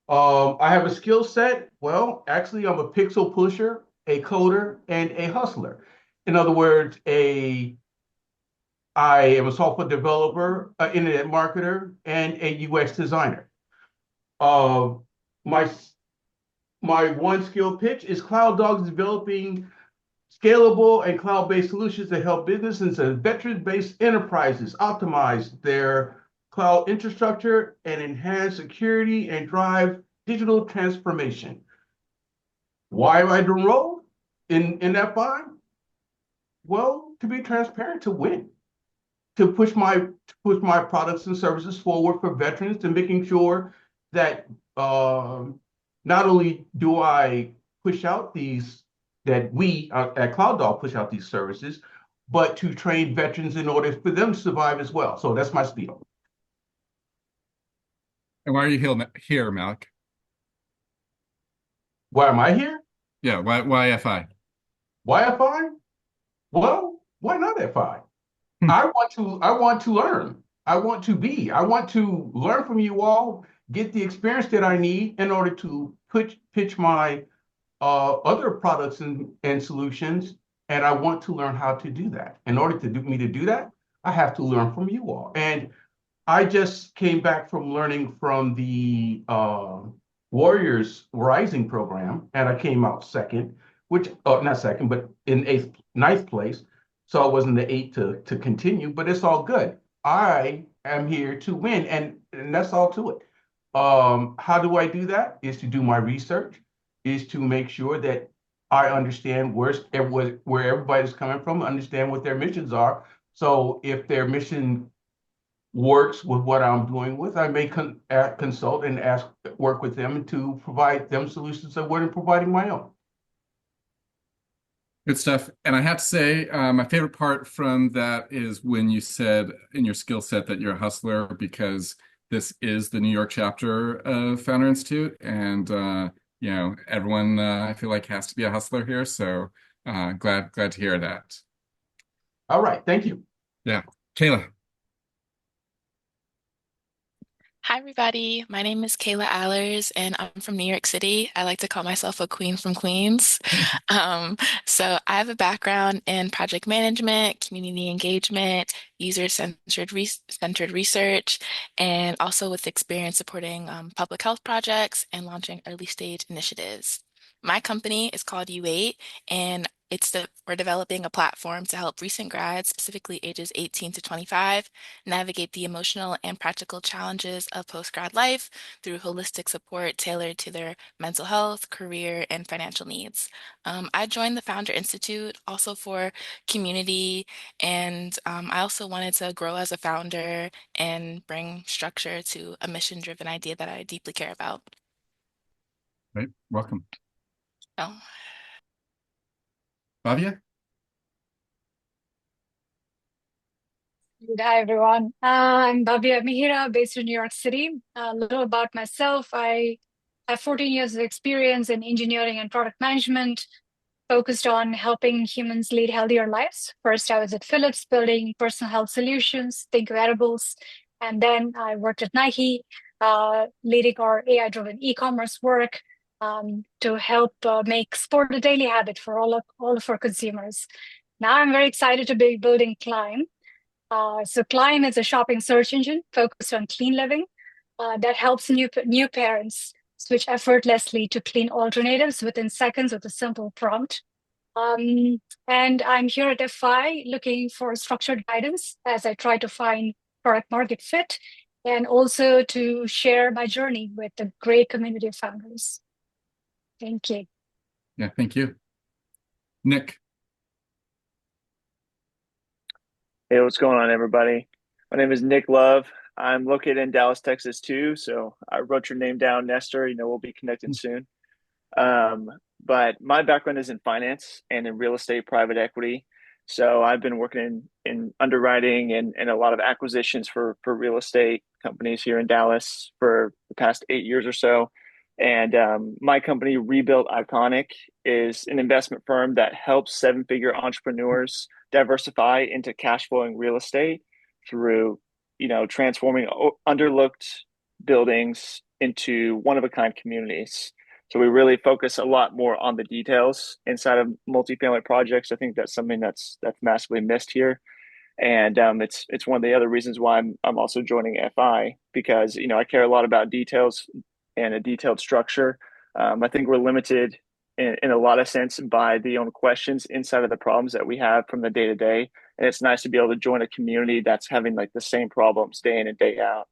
L: I have a skill set. Well, actually, I'm a pixel pusher, a coder, and a hustler. In other words, I am a software developer, an internet marketer, and a UX designer. Uh, my my one skill pitch is Cloud Dog is developing scalable and cloud-based solutions that help businesses and veteran-based enterprises optimize their cloud infrastructure and enhance security and drive digital transformation. Why am I enrolled in that bond? Well, to be transparent, to win, to push my products and services forward for veterans, to making sure that not only do I push out these that we at CloudDog push out these services, but to train veterans in order for them to survive as well. So that's my spiel.
A: And why are you here, Malik?
L: Why am I here?
A: Yeah, why FI?
L: Why FI? Well, why not FI? I want to learn. I want to learn from you all, get the experience that I need in order to pitch my other products and solutions. And I want to learn how to do that. In order to do that, I have to learn from you all. And I just came back from learning from the Warriors Rising program, and I came out second, which not second, but in ninth place. So I wasn't the eight to continue, but it's all good. I am here to win, and that's all to it. How do I do that? Is to do my research, is to make sure that I understand where everybody's coming from, understand what their missions are. So if their mission works with what I'm doing with, I may consult and work with them to provide them solutions that weren't providing my own.
A: Good stuff. And I have to say, my favorite part from that is when you said in your skill set that you're a hustler, because this is the New York chapter of Founder Institute. And, everyone, I feel like has to be a hustler here. So glad to hear that.
L: All right. Thank you.
A: Yeah. Kayla.
P: Hi, everybody. My name is Kayla Allers, and I'm from New York City. I like to call myself a queen from Queens. So I have a background in project management, community engagement, user-centered research, and also with experience supporting public health projects and launching early stage initiatives. My company is called U8, and we're developing a platform to help recent grads, specifically ages 18 to 25, navigate the emotional and practical challenges of post-grad life through holistic support tailored to their mental health, career, and financial needs. I joined the Founder Institute also for community, and I also wanted to grow as a founder and bring structure to a mission-driven idea that I deeply care about.
A: Right. Welcome.
P: Oh.
A: Bhavya?
Q: Hi, everyone. I'm Bhavya Mihira, based in New York City. A little about myself. I have 14 years of experience in engineering and product management, focused on helping humans lead healthier lives. First, I was at Philips building personal health solutions, think wearables. And then I worked at Nike, leading our AI-driven e-commerce work to help make sport a daily habit for all of our consumers. Now I'm very excited to be building Climb. So Climb is a shopping search engine focused on clean living that helps new parents switch effortlessly to clean alternatives within seconds with a simple prompt. And I'm here at FI looking for structured guidance as I try to find product market fit and also to share my journey with a great community of founders. Thank you.
A: Yeah, thank you. Nick.
R: Hey, what's going on, everybody? My name is Nick Love. I'm located in Dallas, Texas, too. So I wrote your name down, Nestor. We'll be connecting soon. Um, but my background is in finance and in real estate private equity. So I've been working in underwriting and a lot of acquisitions for real estate companies here in Dallas for the past 8 years or so. And my company, Rebuilt Iconic, is an investment firm that helps seven-figure entrepreneurs diversify into cash flowing real estate through, transforming underlooked buildings into one-of-a-kind communities. So we really focus a lot more on the details inside of multifamily projects. I think that's something that's massively missed here, and it's one of the other reasons why I'm also joining FI because I care a lot about details and a detailed structure. I think we're limited in a lot of sense by the own questions inside of the problems that we have from the day to day, and it's nice to be able to join a community that's having like the same problems day in and day out.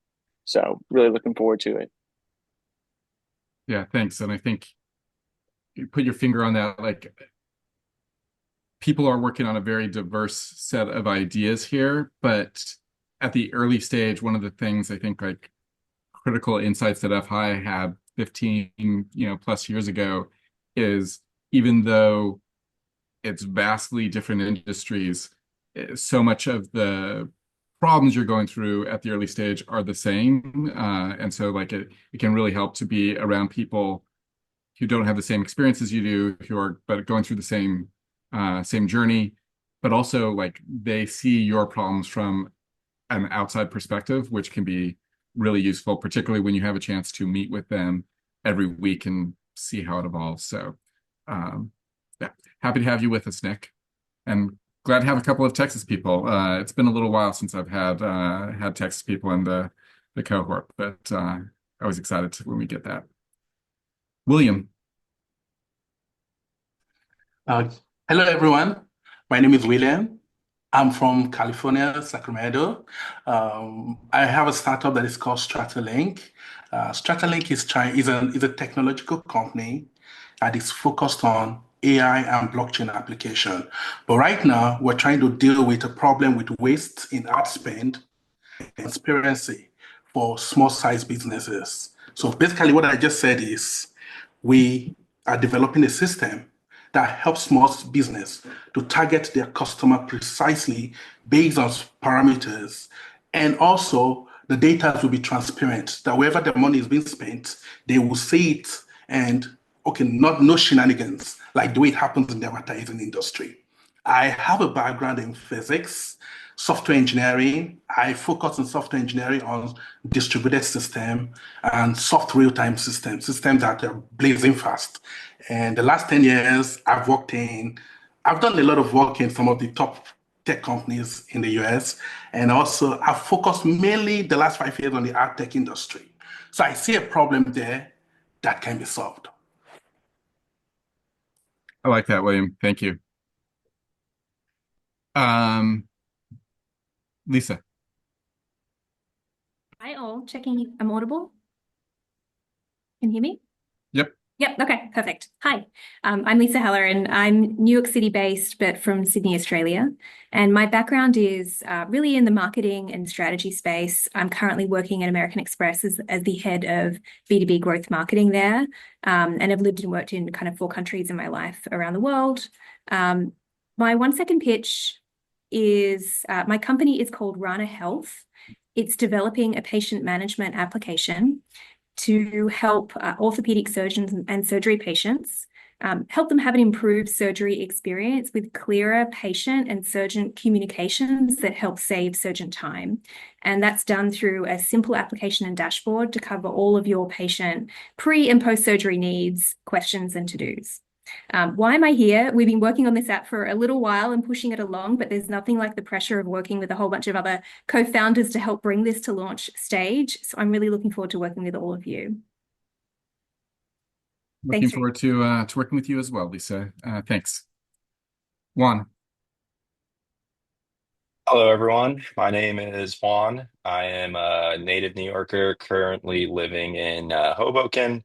R: So really looking forward to it.
A: Yeah, thanks. And I think you put your finger on that, like people are working on a very diverse set of ideas here, but at the early stage, one of the things I think like critical insights that FI had 15, plus years ago is even though it's vastly different industries, so much of the problems you're going through at the early stage are the same. And so like it can really help to be around people who don't have the same experience as you do, who are but going through the same journey, but also like they see your problems from an outside perspective, which can be really useful, particularly when you have a chance to meet with them every week and see how it evolves. So yeah, happy to have you with us, Nick, and glad to have a couple of Texas people. It's been a little while since I've had Texas people in the cohort, but I was excited when we get that. William.
S: Hello, everyone. My name is William. I'm from California, Sacramento. I have a startup that is called Stratalink. Stratalink is a technological company that is focused on AI and blockchain application. But right now, we're trying to deal with a problem with waste in ad spend and transparency for small size businesses. So basically, what I just said is we are developing a system that helps small business to target their customer precisely based on parameters. And also, the data will be transparent, that wherever the money is being spent, they will see it and, okay, no shenanigans, like the way it happens in the advertising industry. I have a background in physics, software engineering. I focus on software engineering on distributed system and soft real-time systems that are blazing fast. And the last 10 years, I've done a lot of work in some of the top tech companies in the US. And also I've focused mainly the last 5 years on the art tech industry. So I see a problem there that can be solved.
A: I like that, William. Thank you. Um, Lisa.
T: Hi all, checking I'm audible. Can you hear me?
A: Yep.
T: Yep, okay, perfect. Hi, I'm Lisa Heller and I'm New York City based, but from Sydney, Australia. And my background is really in the marketing and strategy space. I'm currently working at American Express as the head of B2B growth marketing there. And I've lived and worked in kind of 4 countries in my life around the world. My 1 second pitch is my company is called Rana Health. It's developing a patient management application to help orthopedic surgeons and surgery patients, help them have an improved surgery experience with clearer patient and surgeon communications that help save surgeon time. And that's done through a simple application and dashboard to cover all of your patient pre and post surgery needs, questions, and to-dos. Why am I here? We've been working on this app for a little while and pushing it along, but there's nothing like the pressure of working with a whole bunch of other co-founders to help bring this to launch stage. So I'm really looking forward to working with all of you.
A: Looking forward to working with you as well, Lisa. Thanks. Juan.
U: Hello, everyone. My name is Juan. I am a native New Yorker, currently living in Hoboken.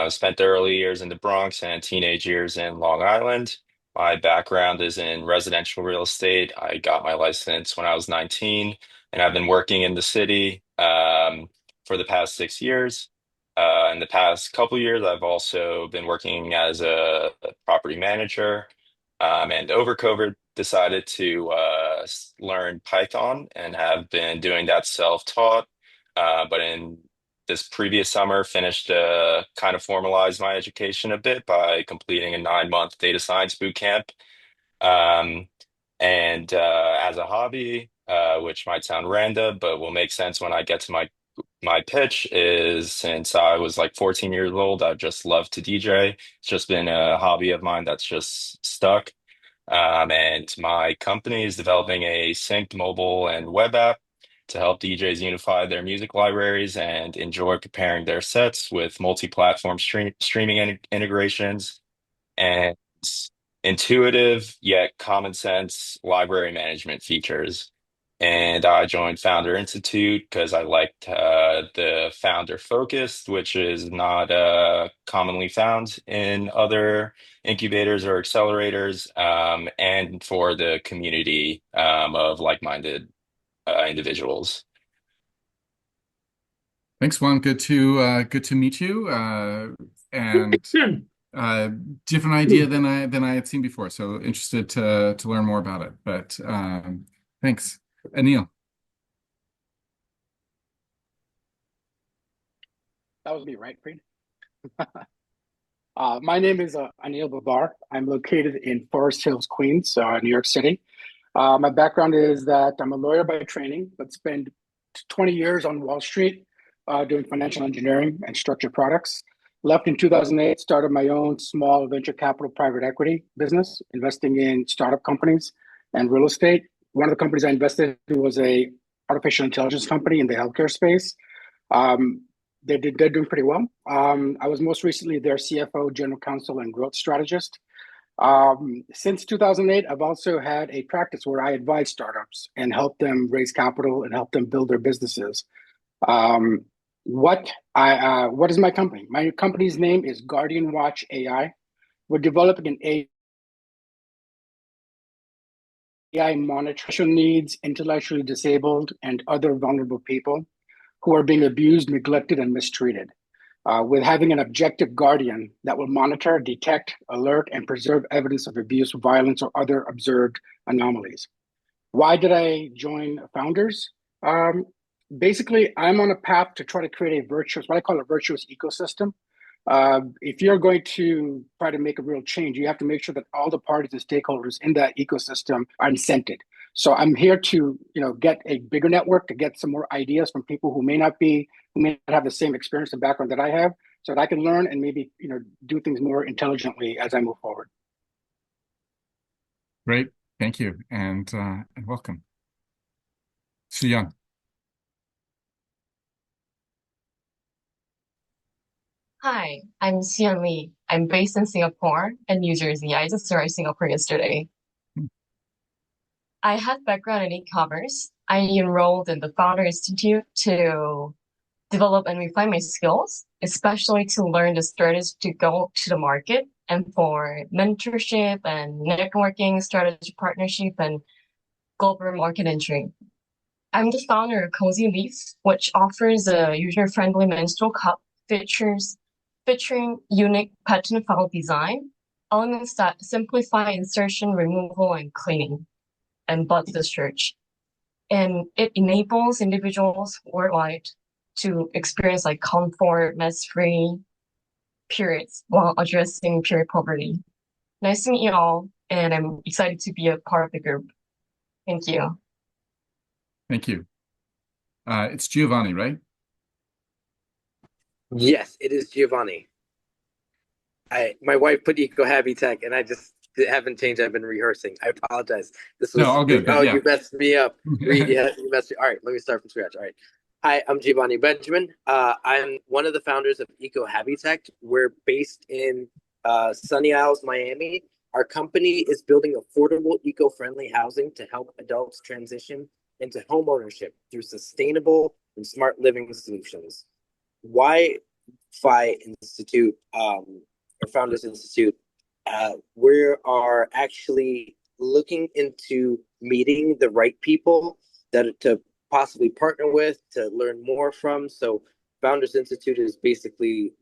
U: Spent the early years in the Bronx and teenage years in Long Island. My background is in residential real estate. I got my license when I was 19, and I've been working in the city for the past 6 years. In the past couple years, I've also been working as a property manager. And over COVID, decided to learn Python and have been doing that self-taught. But in this previous summer, finished kind of formalized my education a bit by completing a 9-month data science boot camp. Um, and as a hobby, which might sound random, but will make sense when I get to my pitch, is since I was like 14 years old, I've just loved to DJ. It's just been a hobby of mine that's just stuck. And my company is developing a synced mobile and web app to help DJs unify their music libraries and enjoy preparing their sets with multi-platform streaming integrations and intuitive yet common sense library management features. And I joined Founder Institute because I liked the founder focus, which is not commonly found in other incubators or accelerators, and for the community of like-minded individuals.
A: Thanks, Juan. Good to meet you. And different idea than I had seen before. So interested to learn more about it. But thanks. Anil.
V: That was me, right, Creed? My name is Anil Babar. I'm located in Forest Hills, Queens, New York City. My background is that I'm a lawyer by training, but spent 20 years on Wall Street doing financial engineering and structured products. Left in 2008, started my own small venture capital private equity business, investing in startup companies and real estate. One of the companies I invested in was a artificial intelligence company in the healthcare space. They're doing pretty well. I was most recently their CFO, general counsel, and growth strategist. Since 2008, I've also had a practice where I advise startups and help them raise capital and help them build their businesses. What is my company? My company's name is Guardian Watch AI. We're developing an AI monitor special needs, intellectually disabled, and other vulnerable people who are being abused, neglected, and mistreated. With having an objective guardian that will monitor, detect, alert, and preserve evidence of abuse, violence, or other observed anomalies. Why did I join Founders? Basically, I'm on a path to try to create a virtuous, what I call a virtuous ecosystem. If you're going to try to make a real change, you have to make sure that all the parties and stakeholders in that ecosystem are incented. So I'm here to, get a bigger network, to get some more ideas from people who may not have the same experience and background that I have, so that I can learn and maybe, do things more intelligently as I move forward.
A: Great. Thank you. And welcome. Young.
B: Hi, I'm Xian Li. I'm based in Singapore and New Jersey. I just arrived Singapore yesterday. I have background in e-commerce. I enrolled in the Founder Institute to develop and refine my skills, especially to learn the strategies to go to the market and for mentorship and networking, strategy partnership, and global market entry. I'm the founder of Cozy Leaf, which offers a user-friendly menstrual cup featuring unique pattern file design, elements that simplify insertion, removal, and cleaning, and bud discharge. And it enables individuals worldwide to experience like comfort, mess-free periods while addressing period poverty. Nice to meet you all, and I'm excited to be a part of the group. Thank you.
A: Thank you. It's Giovanni, right?
C: Yes, it is Giovanni. My wife put Eco Happy Tech, and I just haven't changed. I've been rehearsing. I apologize. This
A: No,
C: was
A: all good, but
C: oh,
A: yeah.
C: you messed me up. You messed me. All right, let me start from scratch. All right. Hi, I'm Giovanni Benjamin. I'm one of the founders of Eco Habitat. We're based in Sunny Isles, Miami. Our company is building affordable, eco-friendly housing to help adults transition into home ownership through sustainable and smart living solutions. Why Fi Institute, or Founders Institute, we are actually looking into meeting the right people that to possibly partner with, to learn more from. So Founders Institute is basically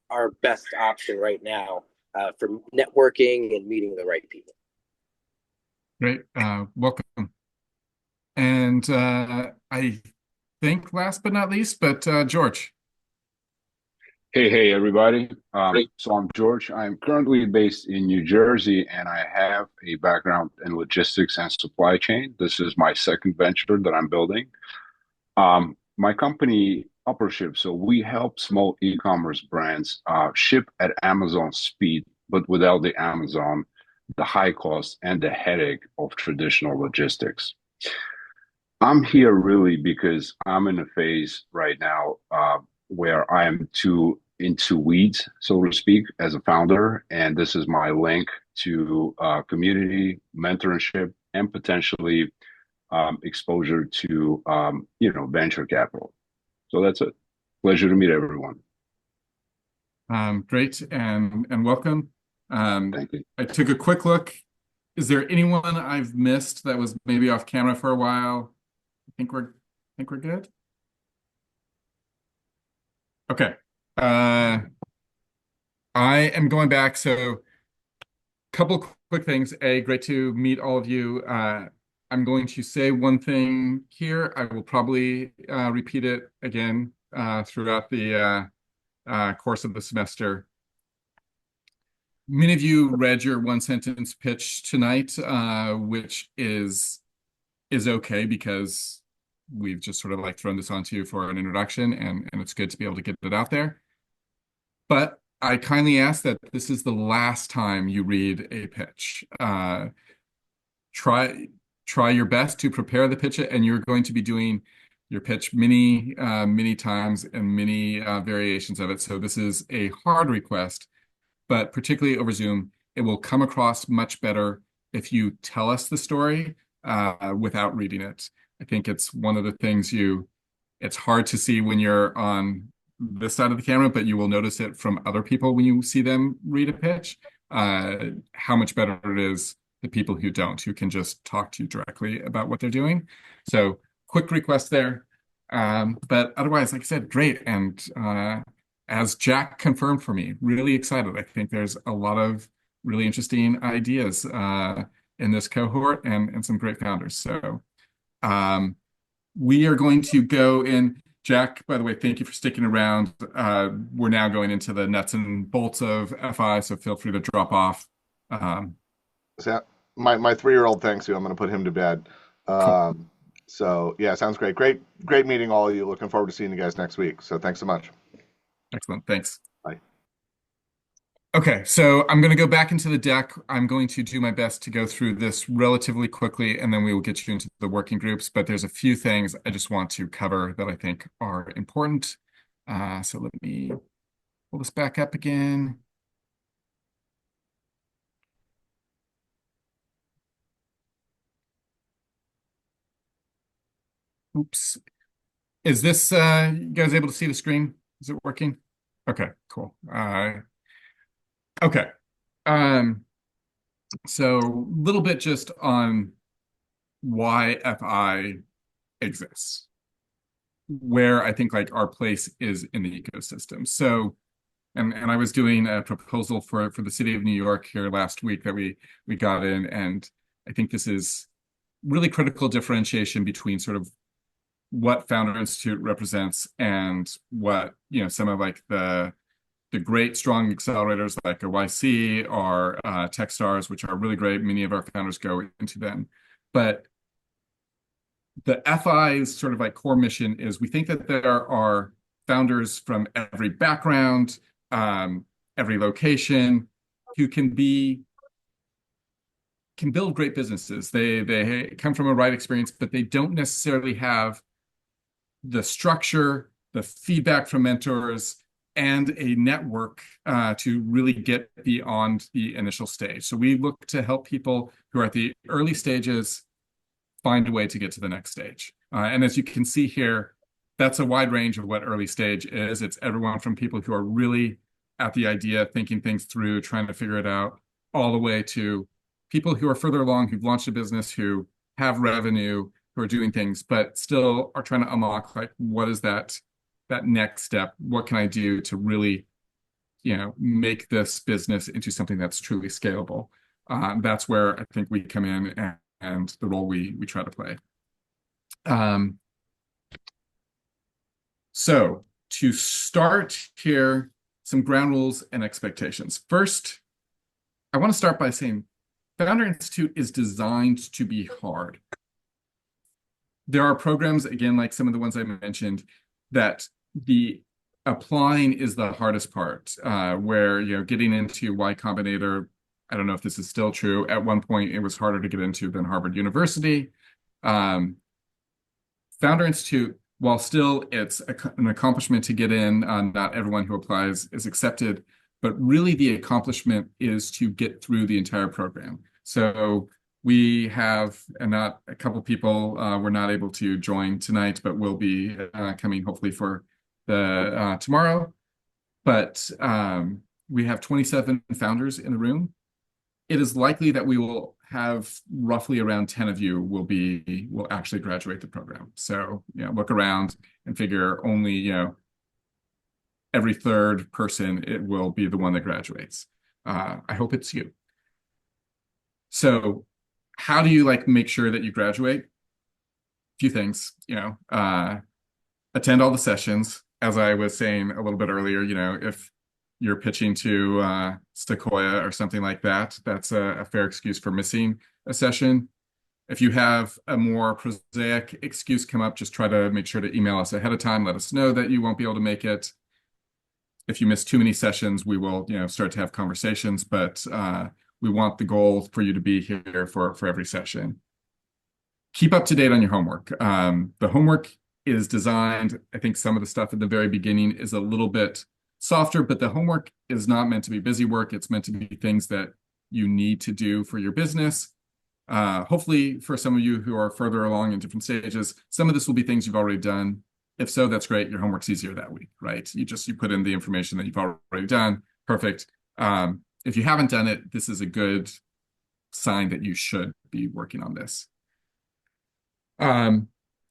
C: our best option right now for networking and meeting the right people.
A: Great. Welcome. And I think last but not least, but George.
W: Hey, everybody. So I'm George. I'm currently based in New Jersey, and I have a background in logistics and supply chain. This is my second venture that I'm building. My company, Uppership, so we help small e-commerce brands ship at Amazon speed, but without the Amazon, the high cost, and the headache of traditional logistics. I'm here really because I'm in a phase right now where I am too into weeds, so to speak, as a founder. And this is my link to community, mentorship, and potentially exposure to, venture capital. So that's it. Pleasure to meet everyone.
A: Great and welcome.
W: Thank you.
A: I took a quick look. Is there anyone I've missed that was maybe off camera for a while? I think we're good. Okay. I am going back. So, couple quick things. Great to meet all of you. I'm going to say one thing here. I will probably repeat it again throughout the course of the semester. Many of you read your one sentence pitch tonight, which is okay because we've just sort of like thrown this onto you for an introduction, and it's good to be able to get it out there. But I kindly ask that this is the last time you read a pitch. Try your best to prepare the pitch, and you're going to be doing your pitch many times and many variations of it. So this is a hard request, but particularly over Zoom, it will come across much better if you tell us the story without reading it. I think it's one of the things it's hard to see when you're on this side of the camera, but you will notice it from other people when you see them read a pitch, how much better it is the people who don't, who can just talk to you directly about what they're doing. So quick request there. But otherwise, like I said, great. And as Jack confirmed for me, really excited. I think there's a lot of really interesting ideas in this cohort and some great founders. So we are going to go in. Jack, by the way, thank you for sticking around. We're now going into the nuts and bolts of FI, so feel free to drop off.
E: My 3-year-old thanks you. I'm going to put him to bed. So yeah, sounds great. Great meeting all of you. Looking forward to seeing you guys next week. So thanks so much.
A: Excellent. Thanks.
E: Bye.
A: Okay, so I'm going to go back into the deck. I'm going to do my best to go through this relatively quickly, and then we will get you into the working groups. But there's a few things I just want to cover that I think are important. So let me pull this back up again. Oops. Is this you guys able to see the screen? Is it working? Okay, cool. Okay. So a little bit just on why FI exists, where I think like our place is in the ecosystem. So, and I was doing a proposal for the city of New York here last week that we got in, and I think this is really critical differentiation between sort of what Founder Institute represents and what, some of like the great strong accelerators like a YC or Techstars, which are really great. Many of our founders go into them. But the FI's sort of like core mission is we think that there are founders from every background, every location, who can build great businesses. They come from a right experience, but they don't necessarily have the structure, the feedback from mentors, and a network to really get beyond the initial stage. So we look to help people who are at the early stages find a way to get to the next stage. And as you can see here, that's a wide range of what early stage is. It's everyone from people who are really at the idea, thinking things through, trying to figure it out, all the way to people who are further along, who've launched a business, who have revenue, who are doing things, but still are trying to unlock like, what is that next step? What can I do to really, make this business into something that's truly scalable? That's where I think we come in and the role we try to play. So to start here, some ground rules and expectations. First, I want to start by saying Founder Institute is designed to be hard. There are programs, again, like some of the ones I mentioned, that the applying is the hardest part, where, getting into Y Combinator, I don't know if this is still true. At one point, it was harder to get into than Harvard University. Founder Institute, while still it's an accomplishment to get in, not everyone who applies is accepted, but really the accomplishment is to get through the entire program. So we have, and not a couple people were not able to join tonight, but will be coming hopefully for the tomorrow. But we have 27 founders in the room. It is likely that we will have roughly around 10 of you will actually graduate the program. So, look around and figure only, every third person, it will be the one that graduates. I hope it's you. So how do you make sure that you graduate? A few things, attend all the sessions. As I was saying a little bit earlier, if you're pitching to Sequoia or something like that, that's a fair excuse for missing a session. If you have a more prosaic excuse come up, just try to make sure to email us ahead of time. Let us know that you won't be able to make it. If you miss too many sessions, we will, start to have conversations, but we want the goal for you to be here for every session. Keep up to date on your homework. The homework is designed, I think some of the stuff at the very beginning is a little bit softer, but the homework is not meant to be busy work. It's meant to be things that you need to do for your business. Hopefully for some of you who are further along in different stages, some of this will be things you've already done. If so, that's great. Your homework's easier that week, right? You put in the information that you've already done. Perfect. If you haven't done it, this is a good sign that you should be working on this.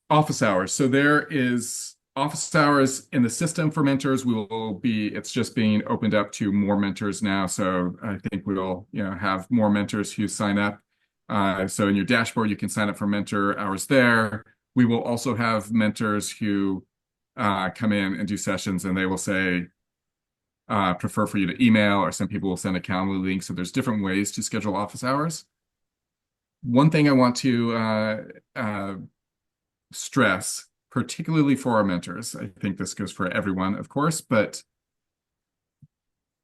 A: Office hours. So there is office hours in the system for mentors. It's just being opened up to more mentors now. So I think we'll, have more mentors who sign up. So in your dashboard, you can sign up for mentor hours there. We will also have mentors who come in and do sessions, and they will say, prefer for you to email, or some people will send a Calendly link. So there's different ways to schedule office hours. One thing I want to stress, particularly for our mentors, I think this goes for everyone, of course, but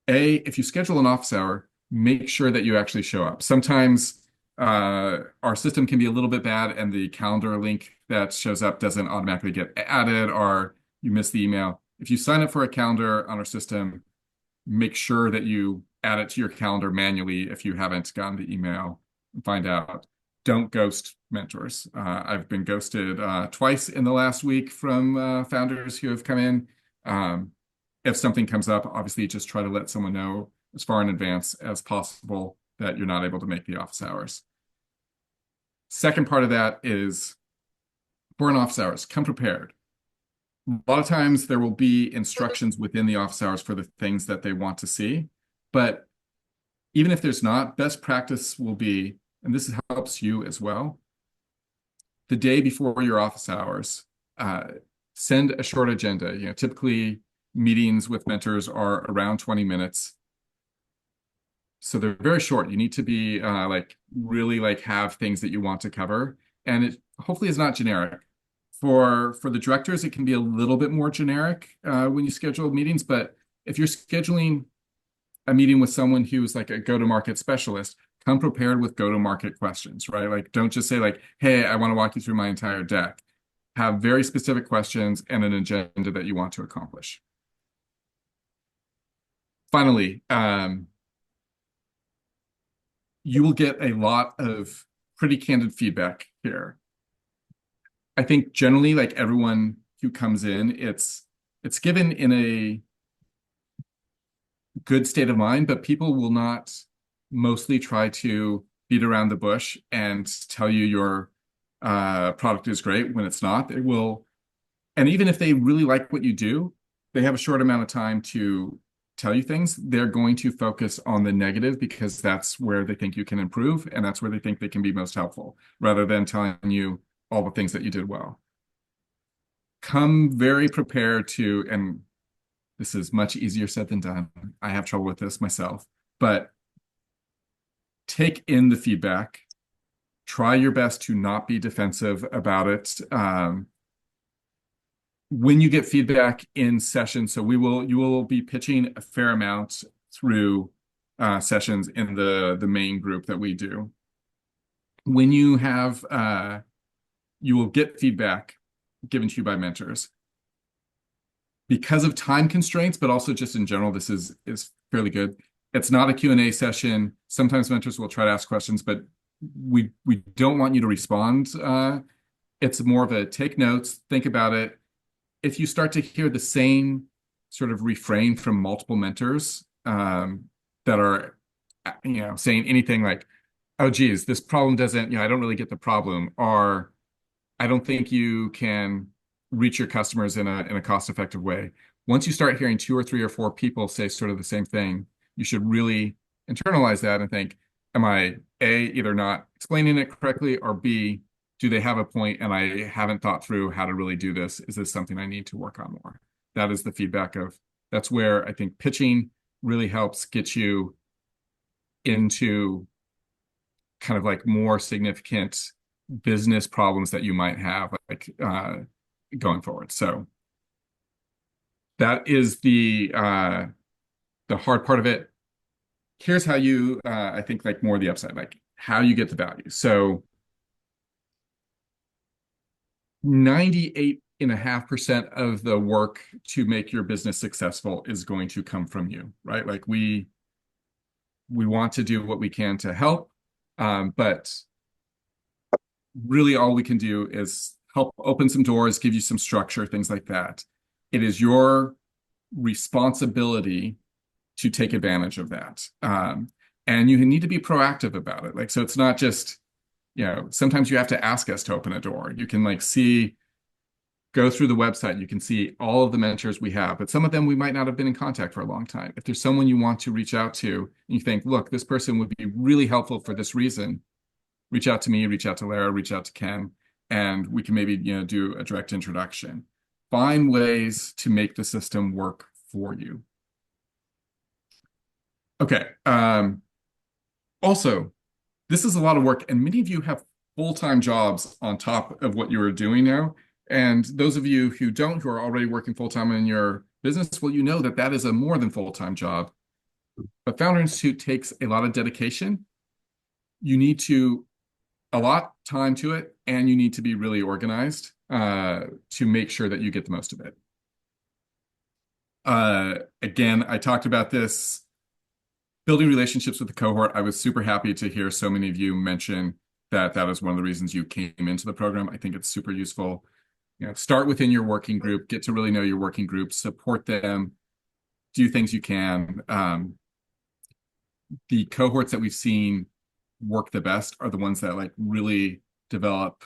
A: if you schedule an office hour, make sure that you actually show up. Sometimes our system can be a little bit bad and the calendar link that shows up doesn't automatically get added, or you miss the email. If you sign up for a calendar on our system, make sure that you add it to your calendar manually if you haven't gotten the email and find out. Don't ghost mentors. I've been ghosted twice in the last week from founders who have come in. If something comes up, obviously just try to let someone know as far in advance as possible that you're not able to make the office hours. Second part of that is for an office hours, come prepared. A lot of times there will be instructions within the office hours for the things that they want to see. But even if there's not, best practice will be, and this helps you as well, the day before your office hours, send a short agenda. Typically meetings with mentors are around 20 minutes. So they're very short. You need to be really have things that you want to cover. And it hopefully is not generic. For the directors, it can be a little bit more generic when you schedule meetings. But if you're scheduling a meeting with someone who's like a go-to-market specialist, come prepared with go-to-market questions, right? Like, don't just say like, hey, I want to walk you through my entire deck. Have very specific questions and an agenda that you want to accomplish. Finally, you will get a lot of pretty candid feedback here. I think generally, like everyone who comes in, it's given in a good state of mind, but people will not mostly try to beat around the bush and tell you your product is great when it's not. They will, and even if they really like what you do, they have a short amount of time to tell you things. They're going to focus on the negative because that's where they think you can improve, and that's where they think they can be most helpful, rather than telling you all the things that you did well. Come very prepared to, and this is much easier said than done. I have trouble with this myself, but take in the feedback. Try your best to not be defensive about it. When you get feedback in sessions, so you will be pitching a fair amount through sessions in the main group that we do. When you have, you will get feedback given to you by mentors. Because of time constraints, but also just in general, this is fairly good. It's not a Q&A session. Sometimes mentors will try to ask questions, but we don't want you to respond. It's more of a take notes, think about it. If you start to hear the same sort of refrain from multiple mentors that are, saying anything like, "Oh, geez, this problem doesn't, I don't really get the problem," or "I don't think you can reach your customers in a cost-effective way." Once you start hearing 2 or 3 or 4 people say sort of the same thing, you should really internalize that and think, am I A, either not explaining it correctly, or B, do they have a point and I haven't thought through how to really do this? Is this something I need to work on more? That is the feedback that's where I think pitching really helps get you into kind of like more significant business problems that you might have going forward. So that is the hard part of it. Here's how you, I think, like more the upside, like how you get the value. So 98.5% of the work to make your business successful is going to come from you, right? Like we want to do what we can to help, but really all we can do is help open some doors, give you some structure, things like that. It is your responsibility to take advantage of that. And you need to be proactive about it. Like, so it's not just, sometimes you have to ask us to open a door. You can go through the website, you can see all of the mentors we have, but some of them we might not have been in contact for a long time. If there's someone you want to reach out to, and you think, look, this person would be really helpful for this reason, reach out to me, reach out to Lara, reach out to Ken, and we can maybe, do a direct introduction. Find ways to make the system work for you. Okay. Also, this is a lot of work, and many of you have full-time jobs on top of what you are doing now. And those of you who don't, who are already working full-time in your business, well, you know that that is a more than full-time job. But Founder Institute takes a lot of dedication. You need to allot time to it, and you need to be really organized to make sure that you get the most of it. Again, I talked about this, building relationships with the cohort. I was super happy to hear so many of you mention that that is one of the reasons you came into the program. I think it's super useful. Start within your working group, get to really know your working group, support them, do things you can. The cohorts that we've seen work the best are the ones that like really develop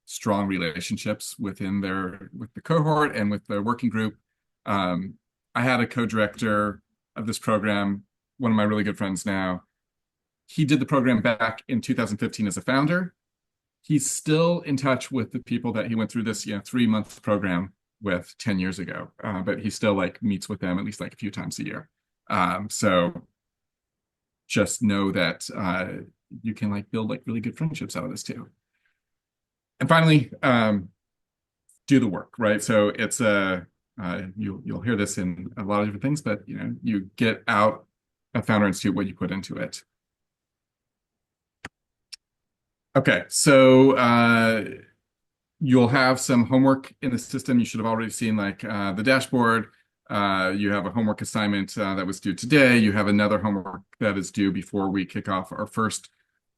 A: strong relationships with the cohort and with the working group. I had a co-director of this program, one of my really good friends now. He did the program back in 2015 as a founder. He's still in touch with the people that he went through this 3-month program with 10 years ago, but he still like meets with them at least like a few times a year. So just know that you can like build like really good friendships out of this too. And finally, do the work, right? So it's you'll hear this in a lot of different things, but you get out of Founder Institute what you put into it. Okay, so you'll have some homework in the system. You should have already seen like the dashboard. You have a homework assignment that was due today. You have another homework that is due before we kick off our first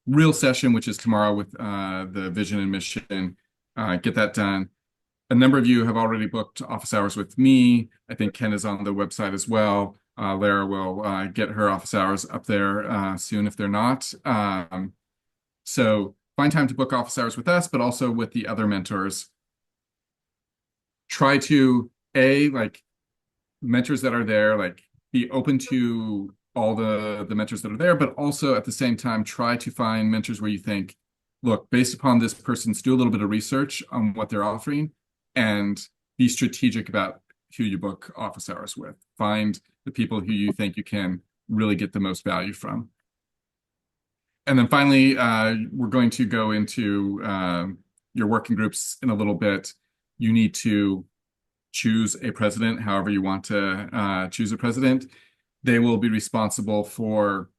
A: real session, which is tomorrow with the vision and mission. Get that done. A number of you have already booked office hours with me. I think Ken is on the website as well. Lara will get her office hours up there soon if they're not. So find time to book office hours with us, but also with the other mentors. Try to, like mentors that are there, like be open to all the mentors that are there, but also at the same time, try to find mentors where you think, look, based upon this person's, do a little bit of research on what they're offering and be strategic about who you book office hours with. Find the people who you think you can really get the most value from. And then finally, we're going to go into your working groups in a little bit. You need to choose a president, however you want to choose a president. They will be responsible for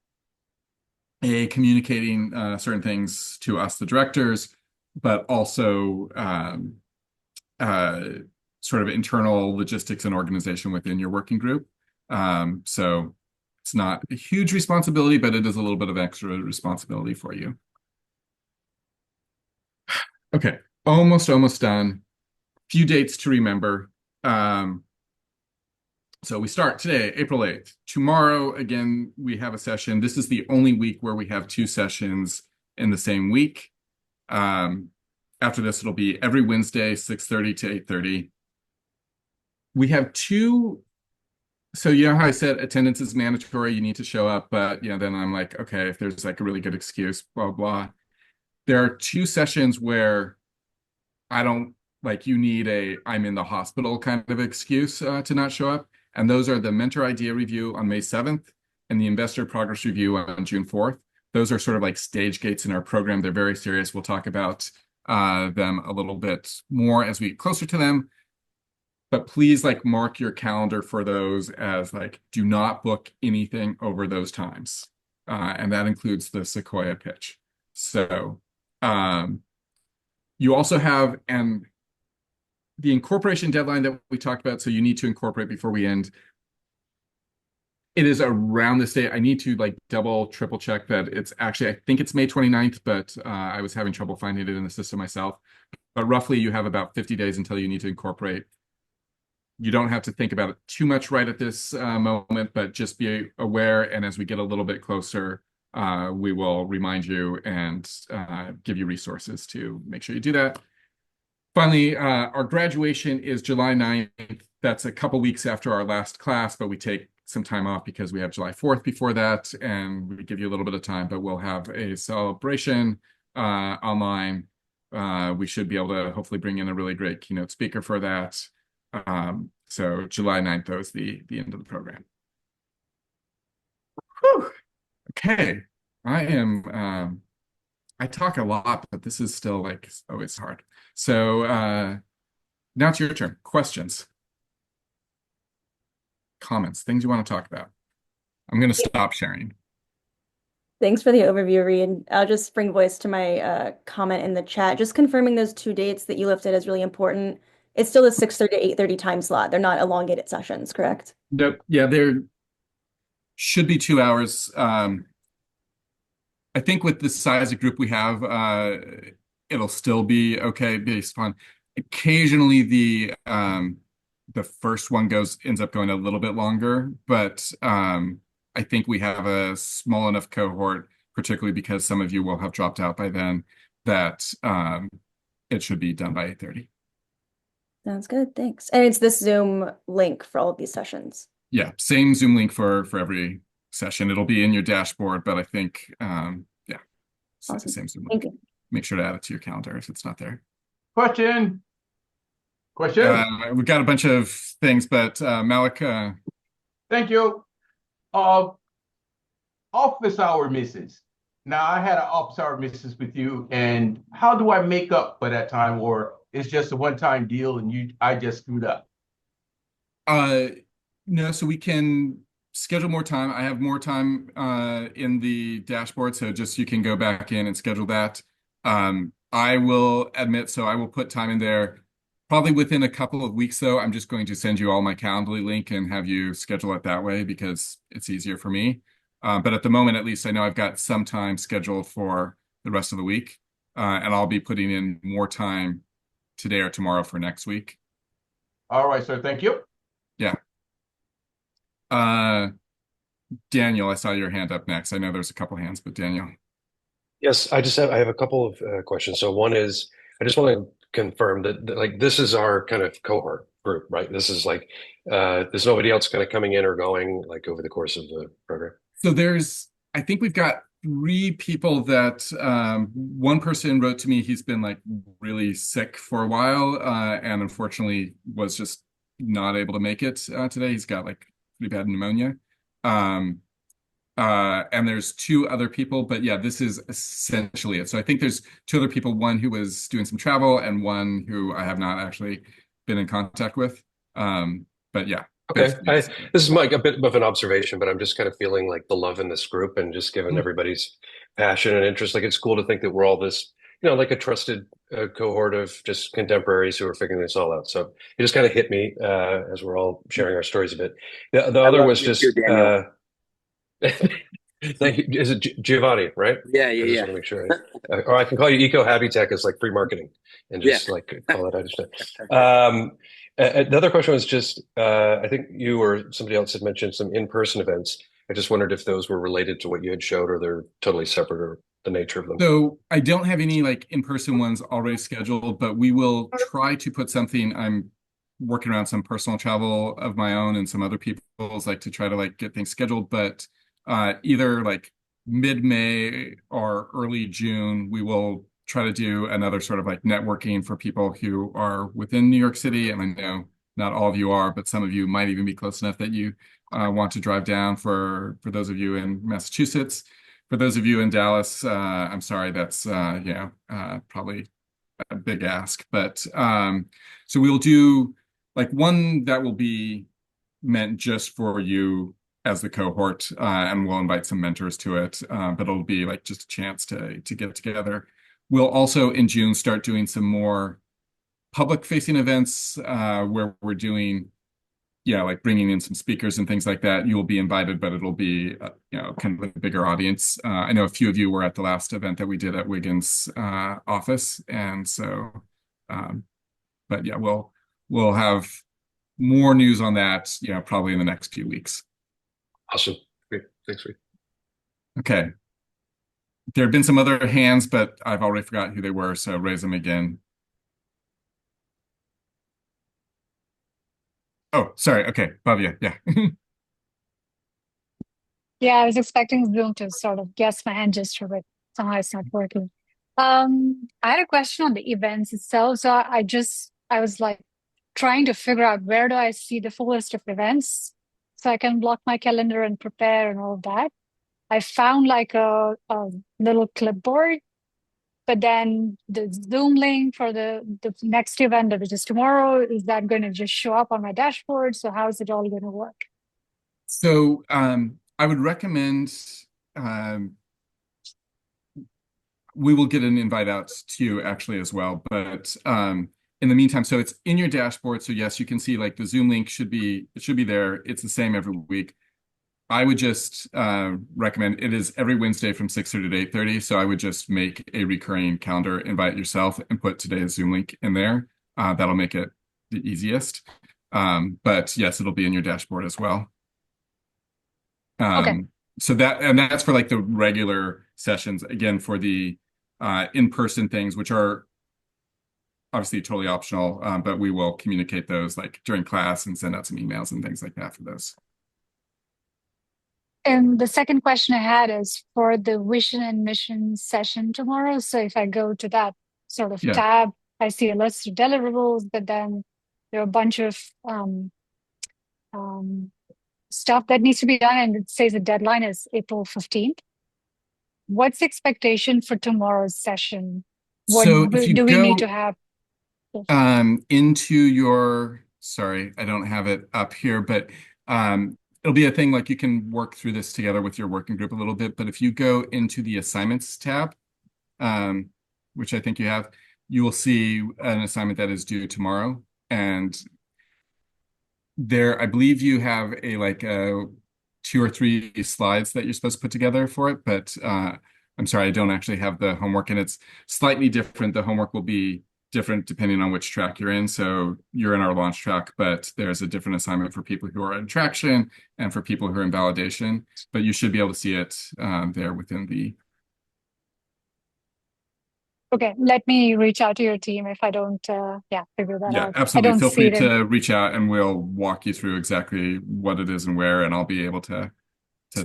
A: communicating certain things to us, the directors, but also sort of internal logistics and organization within your working group. So it's not a huge responsibility, but it is a little bit of extra responsibility for you. Okay, almost done. Few dates to remember. So we start today, April 8th. Tomorrow, again, we have a session. This is the only week where we have 2 sessions in the same week. After this, it'll be every Wednesday, 6:30 to 8:30. We have 2. So you know how I said attendance is mandatory, you need to show up, but then I'm like, okay, if there's like a really good excuse, blah, blah. There are 2 sessions where I don't like you need I'm in the hospital kind of excuse to not show up. And those are the mentor idea review on May 7th and the investor progress review on June 4th. Those are sort of like stage gates in our program. They're very serious. We'll talk about them a little bit more as we get closer to them. But please like mark your calendar for those as like, do not book anything over those times. And that includes the Sequoia pitch. So you also have the incorporation deadline that we talked about, so you need to incorporate before we end. It is around this date. I need to like double, triple check that it's actually, I think it's May 29th, but I was having trouble finding it in the system myself. But roughly you have about 50 days until you need to incorporate. You don't have to think about it too much right at this moment, but just be aware. And as we get a little bit closer, we will remind you and give you resources to make sure you do that. Finally, our graduation is July 9th. That's a couple weeks after our last class, but we take some time off because we have July 4th before that, and we give you a little bit of time, but we'll have a celebration online. We should be able to hopefully bring in a really great keynote speaker for that. So July 9th, though, is the end of the program. Whew. Okay, I talk a lot, but this is still like always hard. So now it's your turn. Questions, comments, things you want to talk about. I'm going to stop sharing.
H: Thanks for the overview, Reed. I'll just bring voice to my comment in the chat. Just confirming those 2 dates that you lifted is really important. It's still a 6:30 to 8:30 time slot. They're not elongated sessions, correct?
A: Nope. Yeah, there should be 2 hours. I think with the size of group we have, it'll still be okay based upon occasionally the first one ends up going a little bit longer, but I think we have a small enough cohort, particularly because some of you will have dropped out by then, that it should be done by 8:30.
H: Sounds good. Thanks. And it's this Zoom link for all of these sessions.
A: Yeah, same Zoom link for every session. It'll be in your dashboard, but I think yeah, it's the
H: Awesome.
A: same Zoom
H: Thank
A: link.
H: you.
A: Make sure to add it to your calendar if it's not there.
D: Question.
A: We've got a bunch of things, but Malik,
D: Thank you. Office hour misses. Now I had an office hour misses with you, and how do I make up for that time, or it's just a one-time deal and I just screwed up?
A: no, so we can schedule more time. I have more time in the dashboard, so just you can go back in and schedule that. I will admit, so I will put time in there probably within a couple of weeks, though. I'm just going to send you all my Calendly link and have you schedule it that way because it's easier for me. But at the moment, at least, I know I've got some time scheduled for the rest of the week, and I'll be putting in more time today or tomorrow for next week.
D: All right, sir. Thank you.
A: Yeah. Daniel, I saw your hand up next. I know there's a couple hands, but Daniel.
K: Yes, I have a couple of questions. So one is, I just want to confirm that like this is our kind of cohort group, right? This is like there's nobody else kind of coming in or going like over the course of the program.
A: So I think we've got 3 people that one person wrote to me. He's been like really sick for a while and unfortunately was just not able to make it today. He's got like pretty bad pneumonia. And there's 2 other people, but yeah, this is essentially it. So I think there's 2 other people, one who was doing some travel and one who I have not actually been in contact with. But yeah.
K: Okay, this is like a bit of an observation, but I'm just kind of feeling like the love in this group and just given everybody's passion and interest, like it's cool to think that we're all this, like a trusted cohort of just contemporaries who are figuring this all out. So it just kind of hit me as we're all sharing our stories a bit. The other was just thank you. Is it Giovanni, right?
C: Yeah.
K: I just want to make sure. Or I can call you Eco Habitat as like free marketing and just like call it out. The other question was just, I think you or somebody else had mentioned some in-person events. I just wondered if those were related to what you had showed or they're totally separate or the nature of them.
A: So I don't have any like in-person ones already scheduled, but we will try to put something. I'm working around some personal travel of my own and some other people's like to try to like get things scheduled, but either like mid-May or early June, we will try to do another sort of like networking for people who are within New York City. And I know not all of you are, but some of you might even be close enough that you want to drive down for those of you in Massachusetts. For those of you in Dallas, I'm sorry, that's probably a big ask. But so we'll do like one that will be meant just for you as the cohort, and we'll invite some mentors to it, but it'll be like just a chance to get together. We'll also in June start doing some more public-facing events where we're doing, like bringing in some speakers and things like that. You will be invited, but it'll be kind of a bigger audience. I know a few of you were at the last event that we did at Wiggins' office, and so, but yeah, we'll have more news on that, probably in the next few weeks.
K: Awesome. Great. Thanks, Reed.
A: Okay. There have been some other hands, but I've already forgotten who they were, so raise them again. Oh, sorry. Okay, Bhavya, yeah.
Q: Yeah, I was expecting Zoom to sort of guess my hand gesture, but somehow it's not working. I had a question on the events itself. So I was like trying to figure out where do I see the full list of events so I can block my calendar and prepare and all of that. I found like a little clipboard, but then the Zoom link for the next event, which is tomorrow, is that going to just show up on my dashboard? So how is it all going to work?
A: So I would recommend we will get an invite out to you actually as well, but in the meantime, so it's in your dashboard. So yes, you can see like the Zoom link it should be there. It's the same every week. I would just recommend it is every Wednesday from 6:30 to 8:30. So I would just make a recurring calendar invite yourself and put today's Zoom link in there. That'll make it the easiest. But yes, it'll be in your dashboard as well.
Q: Okay.
A: So that's for like the regular sessions. Again, for the in-person things, which are obviously totally optional, but we will communicate those like during class and send out some emails and things like that for those.
Q: And the second question I had is for the vision and mission session tomorrow. So if I go to that sort of
A: Yeah.
Q: tab, I see a list of deliverables, but then there are a bunch of stuff that needs to be done, and it says the deadline is April 15th. What's the expectation for tomorrow's session? What
A: So if you
Q: do we need
A: go
Q: to have?
A: into your, sorry, I don't have it up here, but it'll be a thing like you can work through this together with your working group a little bit. But if you go into the assignments tab, which I think you have, you will see an assignment that is due tomorrow. And there, I believe you have a like 2 or 3 slides that you're supposed to put together for it. But I'm sorry, I don't actually have the homework, and it's slightly different. The homework will be different depending on which track you're in. So you're in our launch track, but there's a different assignment for people who are in traction and for people who are in validation. But you should be able to see it there within the.
Q: Okay, let me reach out to your team if I don't, figure that
A: Yeah,
Q: out. I
A: absolutely.
Q: don't
A: Feel
Q: see
A: free
Q: it in.
A: to reach out and we'll walk you through exactly what it is and where, and I'll be able to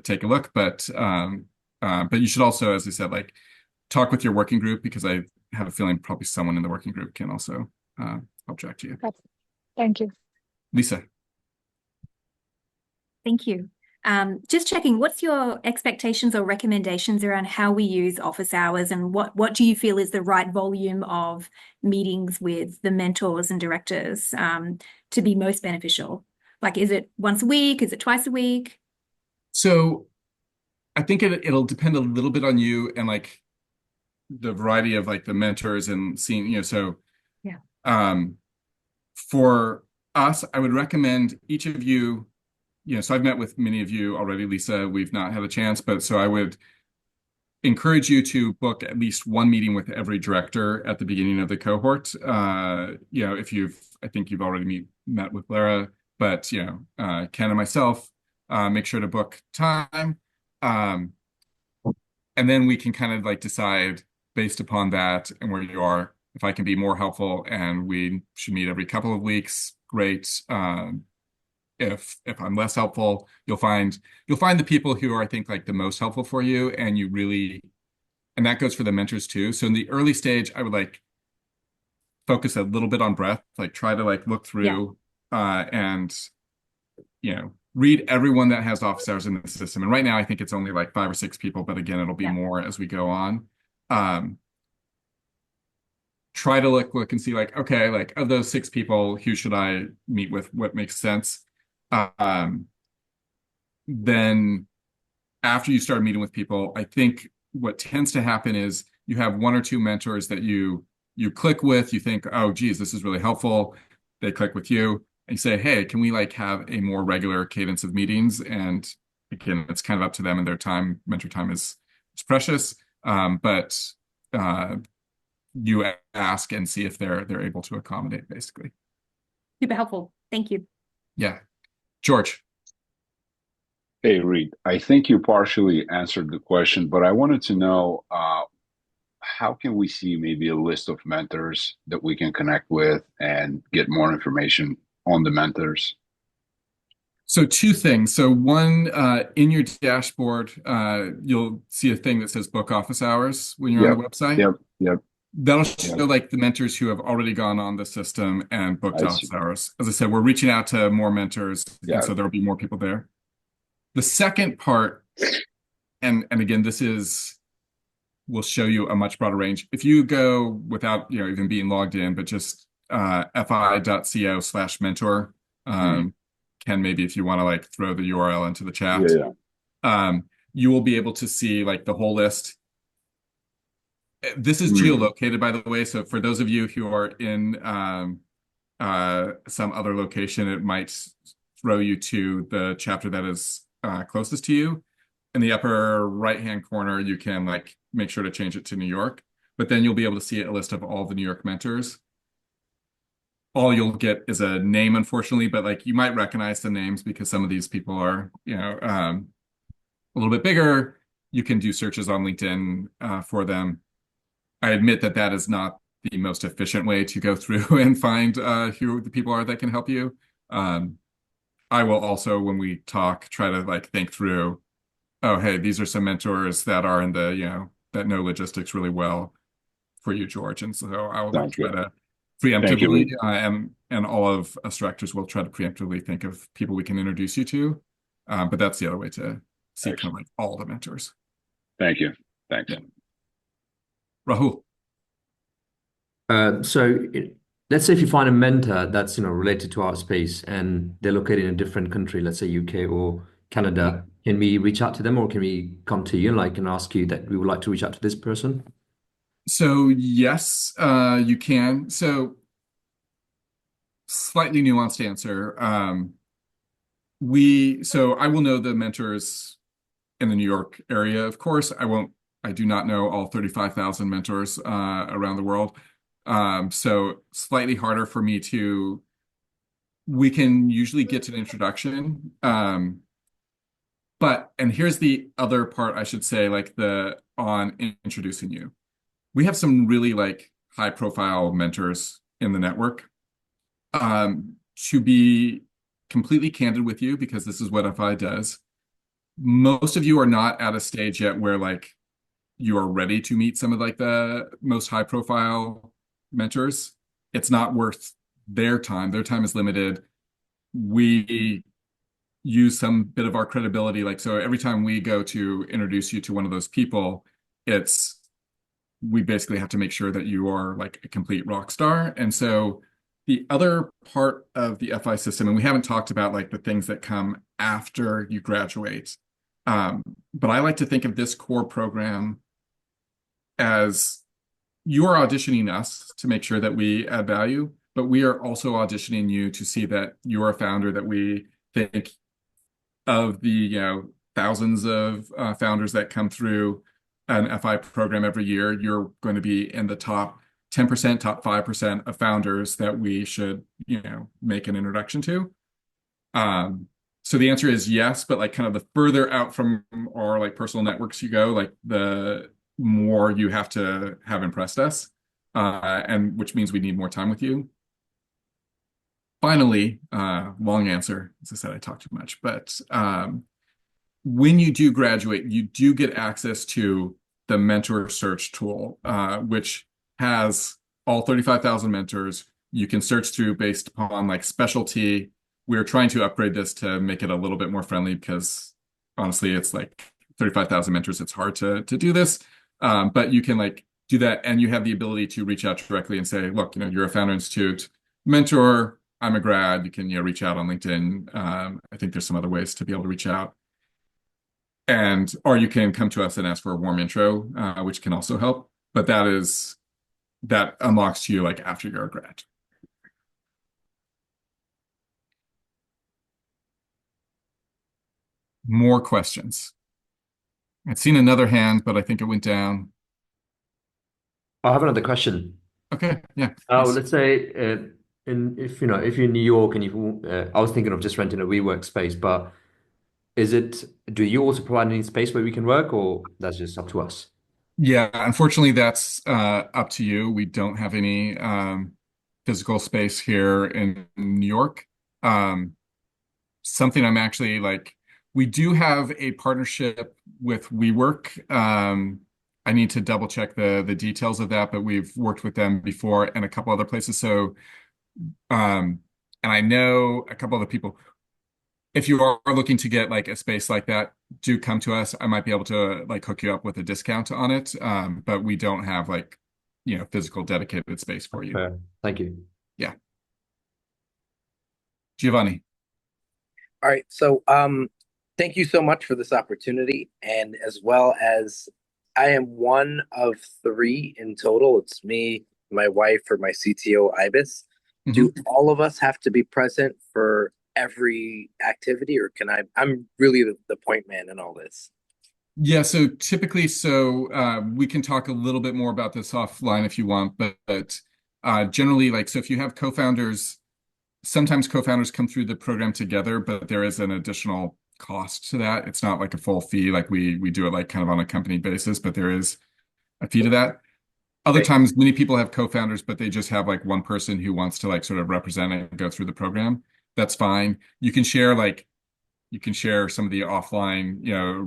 A: take a look. But you should also, as I said, like talk with your working group, because I have a feeling probably someone in the working group can also help track to you.
Q: Thank you.
A: Lisa.
T: Thank you. Just checking, what's your expectations or recommendations around how we use office hours, and what do you feel is the right volume of meetings with the mentors and directors to be most beneficial? Like, is it once a week? Is it twice a week?
A: So I think it'll depend a little bit on you and like the variety of like the mentors and seeing, so
T: yeah.
A: For us, I would recommend each of you, so I've met with many of you already, Lisa. We've not had a chance, but so I would encourage you to book at least one meeting with every director at the beginning of the cohort. I think you've already met with Lara, but Ken and myself, make sure to book time. And then we can kind of like decide based upon that and where you are, if I can be more helpful and we should meet every couple of weeks, great. If I'm less helpful, you'll find the people who are, I think, like the most helpful for you, and and that goes for the mentors too. So in the early stage, I would like focus a little bit on breadth, like try to like look through and read everyone that has office hours in the system. And right now, I think it's only like 5 or 6 people, but again, it'll be more as we go on. Try to look and see like, okay, like of those 6 people, who should I meet with? What makes sense? Then after you start meeting with people, I think what tends to happen is you have 1 or 2 mentors that you click with, you think, oh, geez, this is really helpful. They click with you and you say, hey, can we like have a more regular cadence of meetings? And again, it's kind of up to them and their time. Mentor time is precious. But you ask and see if they're able to accommodate, basically.
T: Super helpful. Thank you.
A: Yeah. George.
W: Hey, Reed, I think you partially answered the question, but I wanted to know how can we see maybe a list of mentors that we can connect with and get more information on the mentors?
A: So 2 things. So one, in your dashboard, you'll see a thing that says book office hours when you're on the website.
W: Yep.
A: That'll show like the mentors who have already gone on the system and booked office hours. As I said, we're reaching out to more mentors, and so there'll be more people there. The second part, and again, will show you a much broader range. If you go without even being logged in, but just fi.co/mentor, Ken, maybe if you want to like throw the URL into the chat, you will be able to see like the whole list. This is geolocated, by the way. So for those of you who are in some other location, it might throw you to the chapter that is closest to you. In the upper right-hand corner, you can like make sure to change it to New York, but then you'll be able to see a list of all the New York mentors. All you'll get is a name, unfortunately, but like you might recognize the names because some of these people are, a little bit bigger. You can do searches on LinkedIn for them. I admit that that is not the most efficient way to go through and find who the people are that can help you. I will also, when we talk, try to like think through, oh, hey, these are some mentors that are in the, that know logistics really well for you, George. And so I will like
W: Sounds
A: try
W: good.
A: to
W: Thank you,
A: preemptively,
W: Lee.
A: and all of us directors will try to preemptively think of people we can introduce you to. But that's the other way to see kind of like all the mentors.
W: Thank you. Thanks.
A: Yeah. Rahul.
J: Let's say if you find a mentor that's related to our space and they're located in a different country, let's say UK or Canada, can we reach out to them or can we come to you and ask you that we would like to reach out to this person?
A: So yes, you can. So slightly nuanced answer. So I will know the mentors in the New York area, of course. I do not know all 35,000 mentors around the world. So slightly harder for me we can usually get to an introduction. And here's the other part I should say, like on introducing you. We have some really like high profile mentors in the network. To be completely candid with you, because this is what FI does, most of you are not at a stage yet where like you are ready to meet some of like the most high profile mentors. It's not worth their time. Their time is limited. We use some bit of our credibility. Like, so every time we go to introduce you to one of those people, we basically have to make sure that you are like a complete rock star. And so the other part of the FI system, and we haven't talked about like the things that come after you graduate, but I like to think of this core program as you are auditioning us to make sure that we add value, but we are also auditioning you to see that you're a founder that we think of the thousands of founders that come through an FI program every year. You're going to be in the top 10%, top 5% of founders that we should make an introduction to. So the answer is yes, but like kind of the further out from our like personal networks you go, like the more you have to have impressed us, and which means we need more time with you. Finally, long answer. As I said, I talk too much, but when you do graduate, you do get access to the mentor search tool, which has all 35,000 mentors. You can search through based upon like specialty. We're trying to upgrade this to make it a little bit more friendly because honestly, it's like 35,000 mentors. It's hard to do this, but you can like do that, and you have the ability to reach out directly and say, look, you're a Founder Institute mentor. I'm a grad. You can reach out on LinkedIn. I think there's some other ways to be able to reach out, or you can come to us and ask for a warm intro, which can also help. But that unlocks to you like after you're a grad. More questions? I'd seen another hand, but I think it went down.
J: I have another question.
A: Okay, yeah.
J: Let's say if you're in New York and I was thinking of just renting a WeWork space, but do you also provide any space where we can work, or that's just up to us?
A: Yeah, unfortunately, that's up to you. We don't have any physical space here in New York. Something I'm actually like, we do have a partnership with WeWork. I need to double check the details of that, but we've worked with them before and a couple other places. So, and I know a couple other people. If you are looking to get like a space like that, do come to us. I might be able to like hook you up with a discount on it. But we don't have like, physical dedicated space for you.
J: Thank you.
A: Yeah. Giovanni.
C: All right. So thank you so much for this opportunity, and as well as I am one of three in total. It's me, my wife, or my CTO, Ibis. Do all of us have to be present for every activity, or can I? I'm really the point man in all this.
A: Yeah, so typically, we can talk a little bit more about this offline if you want, but generally, like, so if you have co-founders, sometimes co-founders come through the program together, but there is an additional cost to that. It's not like a full fee, like we do it like kind of on a company basis, but there is a fee to that. Other
C: Right.
A: times, many people have co-founders, but they just have like one person who wants to like sort of represent and go through the program. That's fine. You can share some of the offline,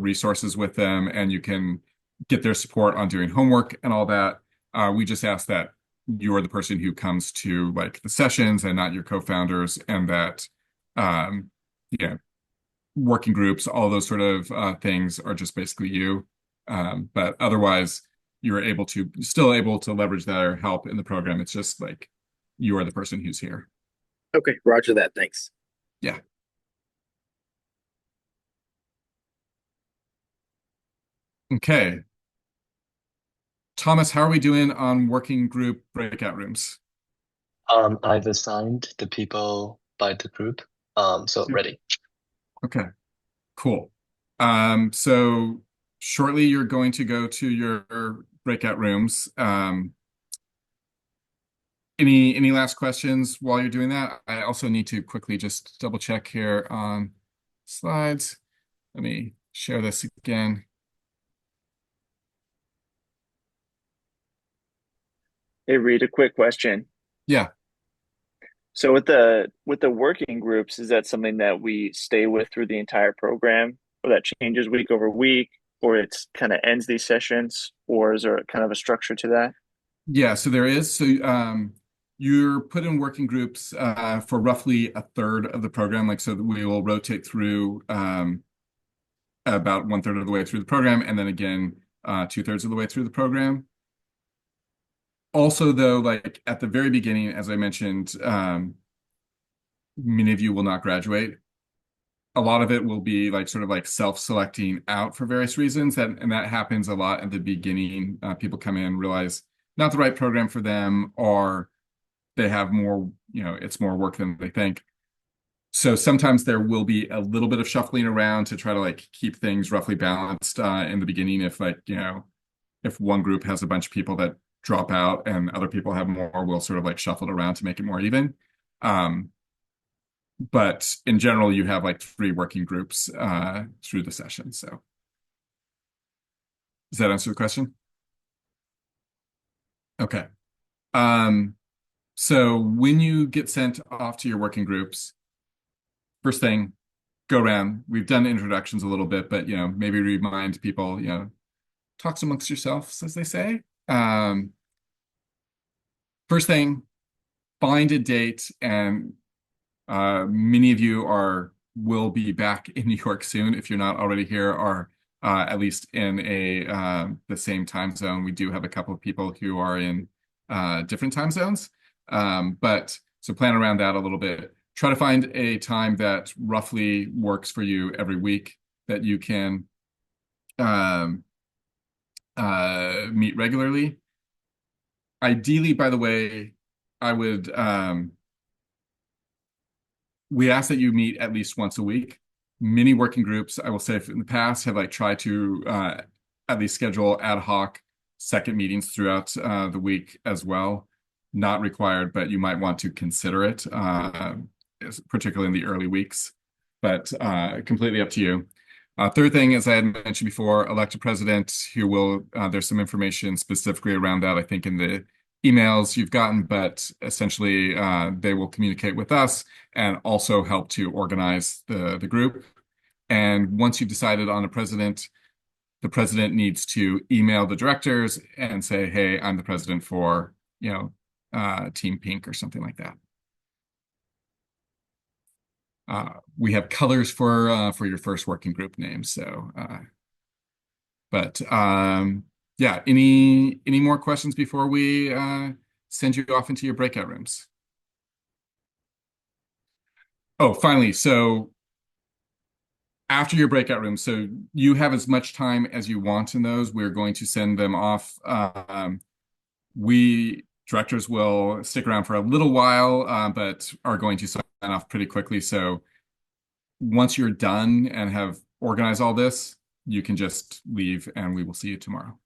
A: resources with them, and you can get their support on doing homework and all that. We just ask that you are the person who comes to like the sessions and not your co-founders, and that, um, yeah, working groups, all those sort of things are just basically you. But otherwise, still able to leverage their help in the program. It's just like you are the person who's here.
C: Okay, roger that. Thanks.
A: Yeah. Okay. Thomas, how are we doing on working group breakout rooms?
F: I've assigned the people by the group, so ready.
A: Okay, cool. So shortly you're going to go to your breakout rooms. Any last questions while you're doing that? I also need to quickly just double check here on slides. Let me share this again.
R: Hey, Reed, a quick question.
A: Yeah.
R: So with the working groups, is that something that we stay with through the entire program, or that changes week over week, or it's kind of ends these sessions, or is there kind of a structure to that?
A: Yeah, so there is. You're put in working groups for roughly a third of the program. Like, so we will rotate through about 1/3 of the way through the program, and then again 2/3 of the way through the program. Also, though, like at the very beginning, as I mentioned, many of you will not graduate. A lot of it will be like sort of like self-selecting out for various reasons, and that happens a lot at the beginning. People come in, realize not the right program for them, or they have more, it's more work than they think. So sometimes there will be a little bit of shuffling around to try to like keep things roughly balanced in the beginning. If like, if one group has a bunch of people that drop out and other people have more, we'll sort of like shuffle it around to make it more even. But in general, you have like 3 working groups through the session. So does that answer the question? Okay. So when you get sent off to your working groups, first thing, go around. We've done introductions a little bit, but maybe remind people, talks amongst yourselves, as they say. First thing, find a date, and many of you will be back in New York soon. If you're not already here, or at least in the same time zone. We do have a couple of people who are in different time zones, but so plan around that a little bit. Try to find a time that roughly works for you every week that you can meet regularly. Ideally, by the way, I would we ask that you meet at least once a week. Many working groups, I will say, in the past have like tried to at least schedule ad hoc second meetings throughout the week as well. Not required, but you might want to consider it, particularly in the early weeks. But completely up to you. Third thing, as I had mentioned before, elect a president who will, there's some information specifically around that, I think, in the emails you've gotten, but essentially they will communicate with us and also help to organize the group. And once you've decided on a president, the president needs to email the directors and say, hey, I'm the president for, Team Pink or something like that. We have colors for your first working group name. So, yeah, any more questions before we send you off into your breakout rooms? Oh, finally, so after your breakout room, so you have as much time as you want in those. We're going to send them off. We directors will stick around for a little while, but are going to sign off pretty quickly. So once you're done and have organized all this, you can just leave and we will see you tomorrow.